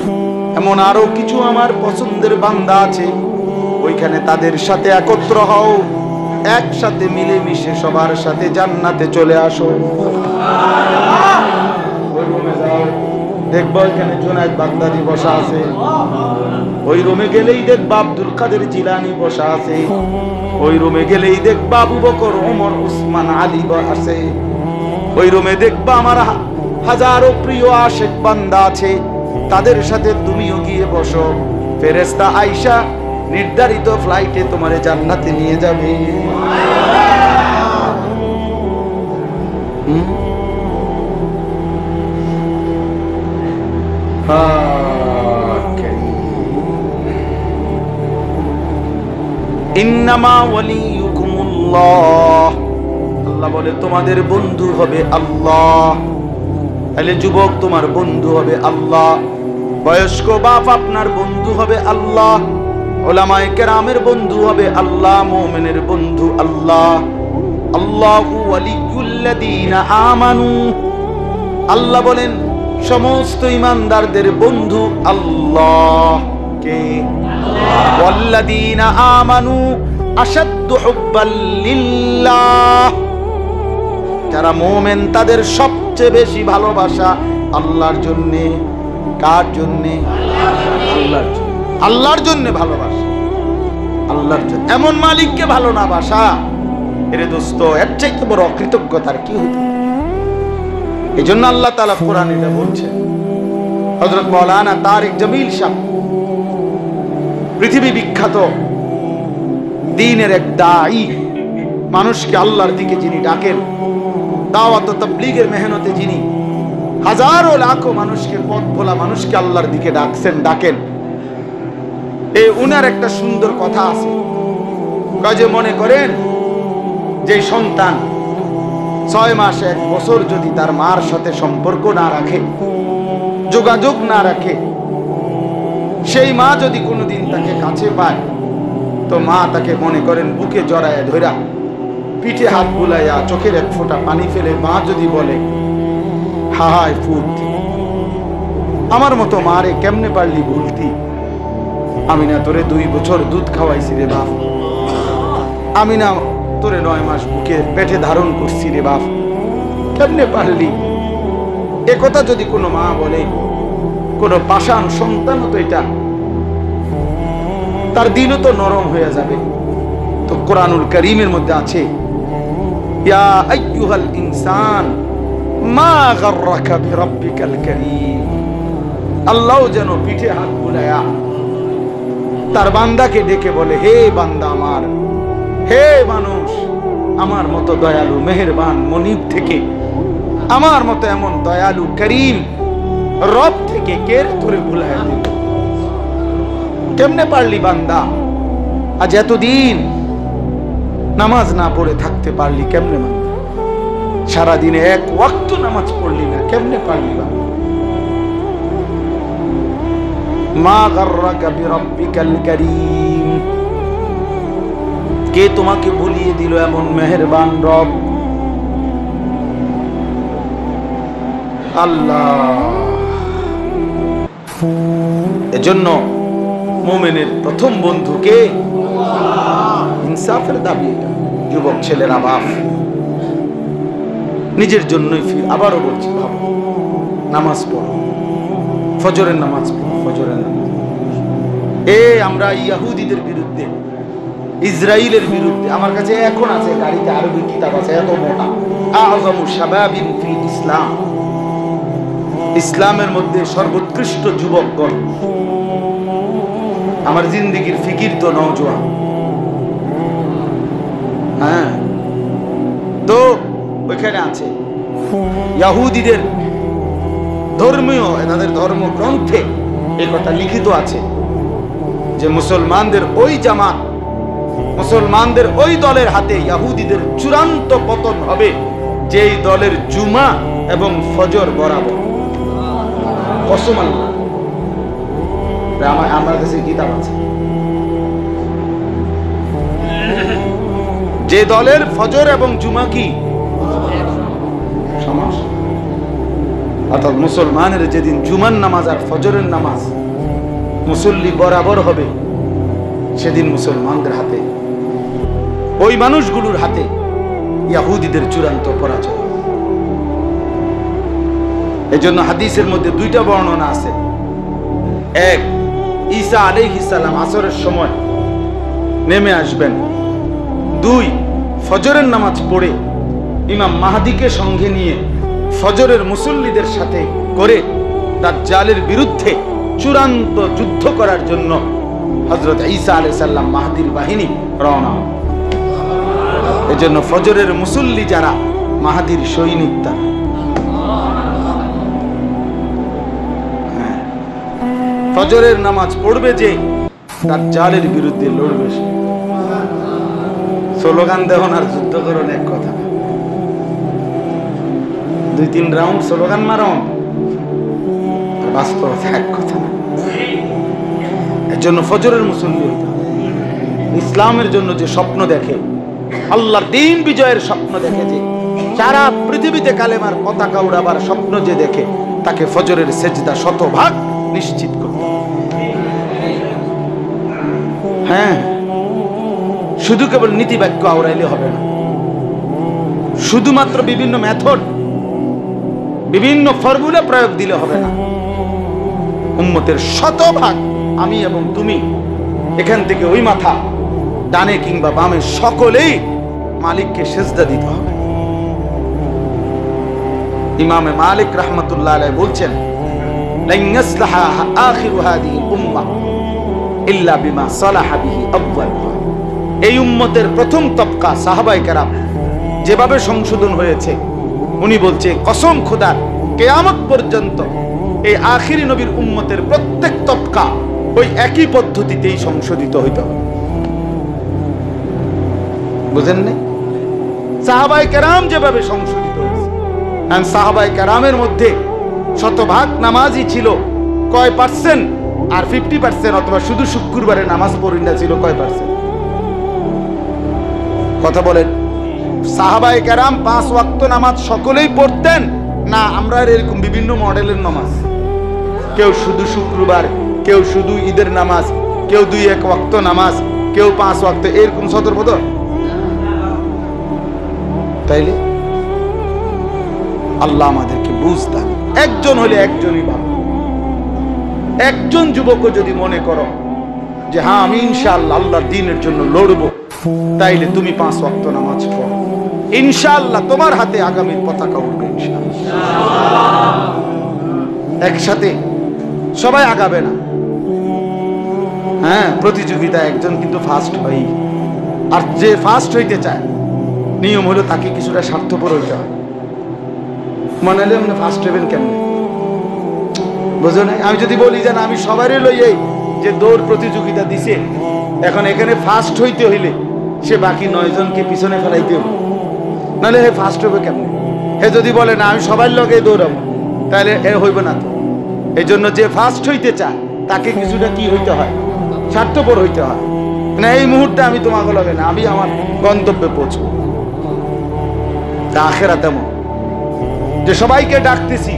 A: এমন আরো কিছু আমার পছন্দের বান্দা আছে, ওইখানে তাদের সাথে একত্র হও, একসাথে মিলেমিশে সবার সাথে জান্নাতে চলে আসো। দেখবো ওইখানে জুনায়েদ বাগদাদি বসা আছে, ওই রুমে গেলেই দেখবা আব্দুল কাদের জিলানী বসা আছে, ওই রুমে গেলেই দেখবা আবু বকর, ওমর, উসমান, আলী আছে, ওই রুমে দেখবা আমার হাজারো প্রিয় আশেক বান্দা আছে, তাদের সাথে তুমিও গিয়ে বসো। ফেরেশতা আয়েশা নির্ধারিত ফ্লাইটে তোমারে জান্নাতে নিয়ে যাবে। ইন্নামা ওয়ালিয়ুকুমুল্লাহ, আল্লাহ বলে তোমাদের বন্ধু হবে আল্লাহ। তাহলে যুবক তোমার বন্ধু হবে আল্লাহ, বয়স্ক বাপ আপনার বন্ধু হবে আল্লাহ, উলামায়ে কেরামের বন্ধু হবে আল্লাহ, মুমিনের বন্ধু আল্লাহ। আল্লাহু ওয়ালিয়ুল্লাযীনা আমানু, আল্লাহ বলেন সমস্ত ঈমানদারদের বন্ধু আল্লাহ। কে? ওয়াল্লাযীনা আমানু আশাদ্দু হুব্বাল লিল্লাহ, যারা মুমিন তাদের সবচেয়ে বেশি ভালোবাসা আল্লাহর জন্য। কার জন্য? আল্লাহর জন্য। আল্লাহর জন্য ভালোবাসা, আল্লাহর জন্য। এমন মালিককে ভালো না বাসা, এরে দোস্ত, এর চাইতে বড় অকৃতজ্ঞতার কি হতে পারে? এই জন্য আল্লাহ তাআলা কোরআনে এটা বলছেন। হযরত মাওলানা তারিক জামিল শাহ, পৃথিবী বিখ্যাত দ্বীনের এক দাঈ, মানুষকে আল্লাহর দিকে যিনি ডাকেন, দাওয়াত ও তাবলীগের মেহনতে যিনি হাজারো লাখো মানুষকে, পথ ভোলা মানুষকে আল্লাহর দিকে ডাকেন। এই উনার একটা সুন্দর কথা আছে, কাজে মনে করেন যে সন্তান 6 মাস 1 বছর যদি তার মার সাথে সম্পর্ক না রাখে, যোগাযোগ না রাখে, সেই মা যদি কোনোদিন তাকে কাছে পায়, তো মা তাকে মনে করেন বুকে জড়ায় ধইরা, পিঠে হাত বুলাইয়া, চোখের এক ফোঁটা পানি ফেলে মা যদি বলে, হায় ফুট, আমার মতো মারে কেমনে পারলি ভুলতি, আমি না তোরে 2 বছর দুধ খাওয়াইছি রে বাপ, আমি না তোরে 9 মাস বুকে পেটে ধারণ করছি রে বাপ, কেমনে পারলি? এ কথা যদি কোনো মা বলে, কোনো পাষাণ সন্তানও তো এটা, তার দিলও তো নরম হয়ে যাবে। তো কোরআনুল কারীমের মধ্যে আছে, ইয়া আইয়ুহাল ইনসান মা গাররাকা বিরাব্বিকাল কারীম। আল্লাহ যেন পিঠে হাত বুলায়া তার বান্দাকে ডেকে বলে, হে বান্দা আমার, হে মানুষ, আমার মতো দয়ালু মেহেরবান মনিব থেকে, আমার মতো এমন দয়ালু করিম রব থেকে কে তোরে ভুলায়া দিল? কেমনে পারলি বান্দা? আজ এতদিন নামাজ না পড়ে থাকতে পারলি কেমনে? বান্দা সারাদিনে 1 ওয়াক্ত নামাজ পড়লি না, কেমনে পারলি বান্দা? মা গাররাকা বিরাব্বিকাল কারীম, কে তোমাকে ভুলিয়ে দিল এমন মেহেরবান রব? আল্লাহ। এজন্য মুমিনের প্রথম বন্ধু কে? ইনসাফের দাবি এটা। যুবক ছেলেরা, বাপ, নিজের জন্যই আবারও বলছি, ভাবো, নামাজ পড়ো, ফজরের নামাজ পড়ো, ফজরের নামাজ। আমরা ইহুদিদের বিরুদ্ধে, ইসরায়েলের বিরুদ্ধে, আমার কাছে এখন আছে গাড়িতে আরবি কিতাব আছে, এত মোটা, আযমু শাবাবিন ফি ইসলাম, ইসলামের মধ্যে সর্বোৎকৃষ্ট যুবকগণ। আমার জিন্দেগির ফিকির তো নওজোয়ান। হ্যাঁ, তো ওইখানে আছে ইহুদিদের ধর্মীয়, তাদের ধর্মগ্রন্থে এই কথা লিখিত আছে যে মুসলমানদের ওই জামাত, মুসলমানদের ওই দলের হাতে ইহুদিদের চূড়ান্ত পতন হবে, যেই দলের জুমা এবং ফজর বরাবর। কসম আল্লাহ, আমার কাছে কিতাব আছে, যে দলের ফজর এবং জুমা কি সমান, অর্থাৎ মুসলমানের যেদিন জুমার নামাজ আর ফজরের নামাজ মুসল্লি বরাবর হবে, সেদিন মুসলমানদের হাতে, ওই মানুষগুলোর হাতে ইহুদিদের চূড়ান্ত পরাজয়। এজন্য হাদিসের মধ্যে 2টা বর্ণনা আছে। 1, ঈসা আলাইহিস সালাম আসরের সময় নেমে আসবেন। 2, ফজরের নামাজ পড়ে ইমাম মাহদিকে সঙ্গে নিয়ে ফজরের মুসল্লিদের সাথে করে দাজ্জালের বিরুদ্ধে চূড়ান্ত যুদ্ধ করার জন্য হযরত ঈসা আলাইহিস সালাম মাহদির বাহিনী রওনা। এজন্য ফজরের মুসল্লি যারা, মাহদির সৈনিক তারা। ফজরের নামাজ পড়বে যে, দাজ্জালের বিরুদ্ধে লড়বে সে। স্লোগান দেওয়ান আর যুদ্ধ করুন এক কথা, 2-3 রাউন্ড স্লোগান মারো, বাস্তবতা এক কথা না। এর জন্য ফজরের মুসল্লি হইতে হবে। ইসলামের জন্য যে স্বপ্ন দেখে, আল্লাহর দ্বীন বিজয়ের স্বপ্ন দেখে, যে সারা পৃথিবীতে কালেমার পতাকা উড়াবার স্বপ্ন যে দেখে, তাকে ফজরের সেজদা শতভাগ নিশ্চিত করতে হবে। হ্যাঁ, শুধু কেবল নীতি বাক্য আওড়াইলে হবে না, শুধুমাত্র বিভিন্ন মেথড, বিভিন্ন ফর্মুলা প্রয়োগ দিলে হবে না। উম্মতের শতভাগ আমি এবং তুমি এখান থেকে ওই মাথা, ডানে কিংবা বামে, সকলেই মালিককে সেজদা দিতে হবে। ইমামে মালিক রাহমাতুল্লাহ আলাইহি বলছেন, লান ইয়াসলাহা আখিরু হাদিহিল উম্মাহ ইল্লা বিমা সালাহা বিহি আউয়ালুহা। এই উম্মতের প্রথম তবকা সাহাবায়ে কেরাম যেভাবে সংশোধন হয়েছে, উনি বলছে কসম খোদার, কিয়ামত পর্যন্ত এই আখিরি নবীর উম্মতের প্রত্যেক তবকা ওই একই পদ্ধতিতেই সংশোধিত হইতে হবে। বুঝেন না? সাহাবায়ে কেরাম যেভাবে সংশোধিত হয়েছে, আর সাহাবায়ে কেরামের মধ্যে শতভাগ নামাজি ছিল কয় পার্সেন্ট, আর 50% অথবা শুধু শুক্রবারে নামাজ পড়ি না ছিল কয় পার্সেন্ট? কথা বলেন। সাহাবায়ে কেরাম 5 ওয়াক্ত নামাজ সকলেই পড়তেন না আমরা এরকম বিভিন্ন মডেলের নামাজ, কেউ শুধু শুক্রবার, কেউ শুধু ঈদের নামাজ, কেউ 2-1 ওয়াক্ত নামাজ, কেউ 5 ওয়াক্ত, এরকম সদরপদ? তাইলে আল্লাহ আমাদেরকে বুঝতাম, একজন হলে একজনই ভালো। একজন যুবক যদি মনে করো যে হ্যাঁ আমি ইনশাআল্লাহ আল্লাহর দ্বীনের জন্য লড়বো, তাইলে তুমি 5 ওয়াক্ত নামাজ পড়ো, ইনশাআল্লাহ তোমার হাতে আগামীর পতাকা উঠবে ইনশাআল্লাহ। একসাথে সবাই আগাবে না, হ্যাঁ, প্রতিযোগিতা একজন কিন্তু ফার্স্ট হয়ই। আর যে ফার্স্ট হইতে চায়, নিয়ম হলো তাকে কিছুটা স্বার্থপর হইতে হয়। মনে হলে আপনি ফার্স্ট হবেন কেমন, বুঝো না? আমি যদি বলি যে না আমি সবারই লই, এই যে দৌড় প্রতিযোগিতা দিছে, এখন এখানে ফার্স্ট হইতে হইলে সে বাকি 9 জনকে পিছনে ফেলাইতে হবে, নাহলে হে ফার্স্ট হবে কেমন? হে যদি বলে না আমি সবার লগে দৌড়াবো, তাহলে এ হইব না তো। এই জন্য যে ফার্স্ট হইতে চায় তাকে কিছুটা কি হইতে হয়, স্বার্থপর হইতে হয়। না এই মুহূর্তে আমি তোমাকে লগে না, আমি আমার গন্তব্যে পৌঁছবো। তা আখেরা তেমন, যে সবাইকে ডাকতেছি,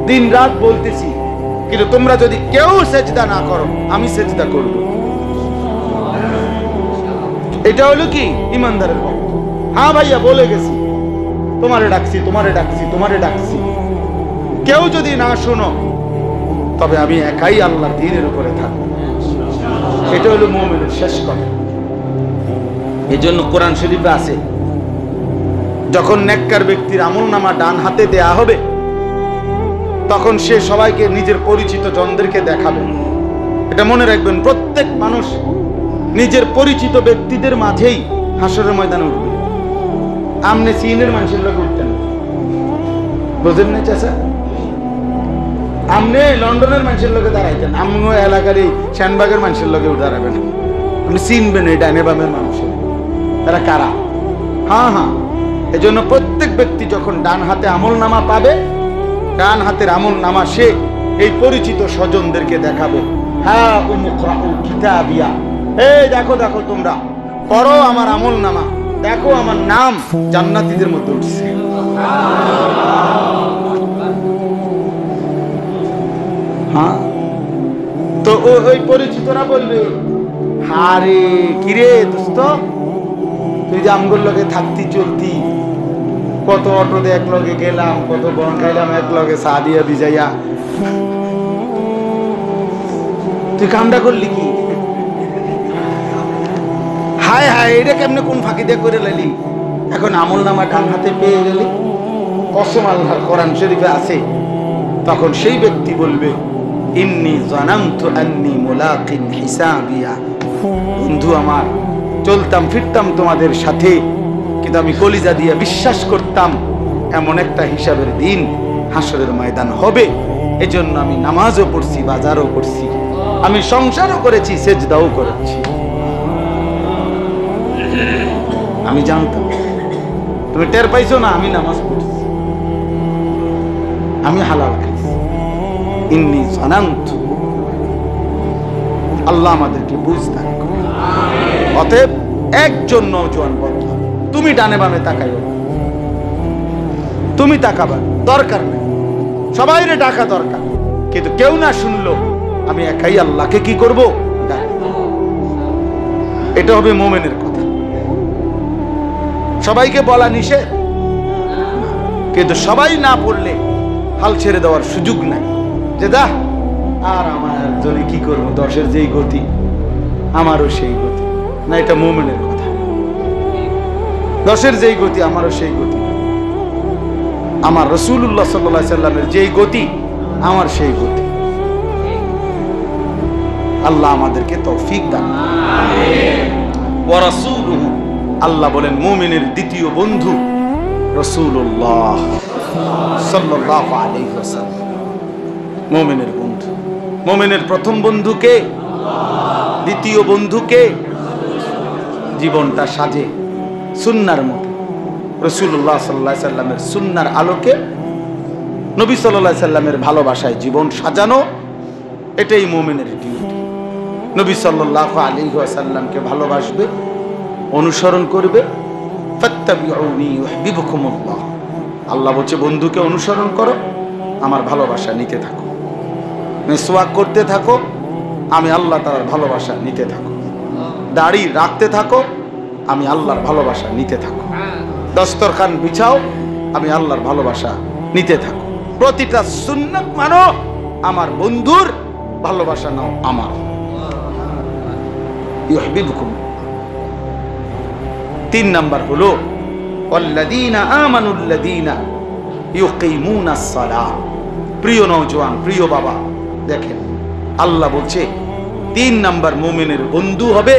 A: দিন রাত বলতেছি, কিন্তু তোমরা যদি কেউ সেজদা না করো আমি সেজদা করব। এটা হলো কি ইমানদারের পক্ষ। হ্যাঁ ভাইয়া বলে গেছি, তোমারে ডাকছি, তোমারে ডাকছি, তোমারে ডাকছি, কেউ যদি না শোনো তবে আমি একাই আল্লাহর দ্বীনের উপরে থাকবো। এটা হলো মুমিনের শেষ কথা। এই জন্য কোরআন শরীফে আছে, যখন নেককার ব্যক্তির আমলনামা ডান হাতে দেয়া হবে, তখন সে সবাইকে নিজের পরিচিত জনদেরকে দেখাবে। এটা মনে রাখবেন, প্রত্যেক মানুষ নিজের পরিচিত ব্যক্তিদের মাঝেই হাসরের ময়দানে উঠবে। আমনে চীনের মানুষের লোক উঠতেন, বুঝেন না চাচা? আমনে লন্ডনের মানুষের লোকে দাঁড়াইতেন, আমনো এলাকার এই শ্যানবাগের মানুষের লোকে দাঁড়াবেন। আপনি চিনবেন এই ডাইনে বামের মানুষের, তারা কারা। হ্যাঁ হ্যাঁ, এই জন্য প্রত্যেক ব্যক্তি যখন ডান হাতে আমল নামা পাবে, ডান হাতের আমল নামা সে এই পরিচিত স্বজনদেরকে দেখাবে। হ্যাঁ উমুকরাউ কিতাবিয়া, এই দেখো দেখো তোমরা পড়ো আমার আমল নামা, দেখো আমার নাম জান্নাতীদের মধ্যে উঠছে। হ্যাঁ, তো ওই পরিচিতরা বলবে, হারে কিরে দোস্ত, তুই যে আমগুলোর লগে থাকতি চলতি, কত অটোতে এক লগে গেলাম, কত বন খাইলাম এক লগে, চা দিয়া ভিজাইয়া, তুই কামটা করলি কি? হায় হায়, এটা কেমনে কোন ফাঁকি দিয়ে করে লাইলি? এখন আমল নামা ডান হাতে পেয়ে গেলি, কসম আল্লাহর কোরআন শরীফে আছে। তখন সেই ব্যক্তি বলবে, ইন্নী জানামতু আন্নী মুলাকিন হিসাবিয়া, বন্ধু আমার, চলতাম ফিরতাম তোমাদের সাথে, কিন্তু আমি কলিজা দিয়ে বিশ্বাস করতাম এমন একটা হিসাবের দিন হাসরের ময়দান হবে। এজন্য আমি নামাজও পড়ছি, বাজারও করছি, আমি সংসারও করেছি, সেজদাও করেছি। আমি জানতাম, তুমি টের পাইছো না আমি নামাজ পড়ছি, আমি হালাল খাইছি। ইন্নী জানান্তু। আল্লাহ আমাদেরকে বুঝতে করে। অতএব একজন নওজোয়ান বন্ধু, তুমি ডানে বামে তাকাইও না, তুমি তাকাবা দরকার নেই, সবাই রে ডাকা দরকার, কিন্তু কেউ না শুনলো আমি একাই আল্লাহকে কি করব, এটা হবে মোমেনের কথা। সবাইকে বলা নিষেধ, কিন্তু সবাই না পড়লে হাল ছেড়ে দেওয়ার সুযোগ নাই, যে দা আর আমার জন্য কি করবো, 10-এর যেই গতি আমারও সেই গতি না, এটা মোমেনের কথা। 10-এর যেই গতি আমারও সেই গতি, আমার রাসূলুল্লাহ সাল্লাল্লাহু আলাইহি সাল্লামের যেই গতি আমার সেই গতি। আল্লাহ আমাদেরকে তৌফিক দান। আমিন। ওয়া রাসূলুহু, আল্লাহ বলেন মুমিনের দ্বিতীয় বন্ধু রাসূলুল্লাহ সাল্লাল্লাহু আলাইহি ওয়াসাল্লাম। মুমিনের বন্ধু, মুমিনের প্রথম বন্ধু কে? আল্লাহ। দ্বিতীয় বন্ধু কে? জীবনটা সাজে সুন্নাহর মতো, রাসূলুল্লাহ সাল্লাল্লাহু আলাইহি সাল্লামের সুন্নাহর আলোকে নবী সাল্লাল্লাহু আলাইহি সাল্লামের ভালোবাসায় জীবন সাজানো, এটাই মুমিনের ডিউটি। নবী সাল্লাল্লাহু আলাইহি ওয়াসাল্লামকে ভালোবাসবে, অনুসরণ করবে। ফাত্তাবিউনি ইউহিব্বুকুমুল্লাহ, আল্লাহ বলছে বন্ধুকে অনুসরণ করো, আমার ভালোবাসা নিতে থাকো, মিসওয়াক করতে থাকো, আমি আল্লাহ তাআলার ভালোবাসা নিতে থাকো, দাড়ি রাখতে থাকো, আমি আল্লাহর ভালোবাসা নিতে থাকো, দস্তরখান বিছাও, আমি আল্লাহর ভালোবাসা নিতে থাকো, প্রতিটা সুন্নাত মানো, আমার বন্ধুর ভালোবাসা নাও আমার। ইউহিব্বুকুম। 3 নাম্বার হলো ওয়াল্লাযীনা আমানুল্লাযীনা ইউকিমুনাস সালাহ। প্রিয় নওজোয়ান, প্রিয় বাবা, দেখেন আল্লাহ বলছে 3 নাম্বার মুমিনের বন্ধু হবে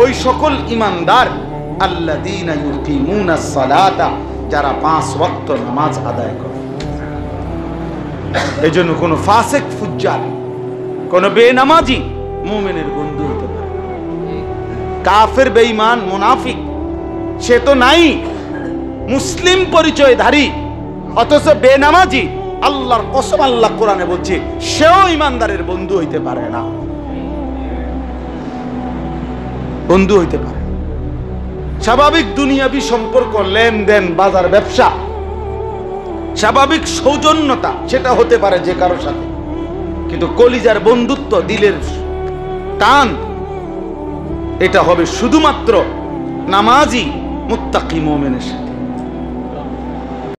A: ওই সকল ঈমানদার আল্লাযীনা ইউকিমুনাস সালাতা, যারা 5 ওয়াক্ত নামাজ আদায় করে। এজন্য কোনো ফাসিক ফুজ্জার, কোনো বেনামাজি মুমিনের বন্ধু হতে পারে। কাফের, বেঈমান, মুনাফিক সে তো নাই, মুসলিম পরিচয়ধারী অথচ বেনামাজি, আল্লাহর কসম, আল্লাহ কোরআনে বলছে সেও ঈমানদারের বন্ধু হইতে পারে না, বন্ধু হইতে পারে। স্বাভাবিক দুনিয়াবি সম্পর্ক, লেনদেন, বাজার ব্যবসা, স্বাভাবিক সৌজন্যতা সেটা হতে পারে যে কারোর সাথে, কিন্তু কলিজার বন্ধুত্ব, দিলের টান, এটা হবে শুধুমাত্র নামাজি মুত্তাকি মুমিনের সাথে।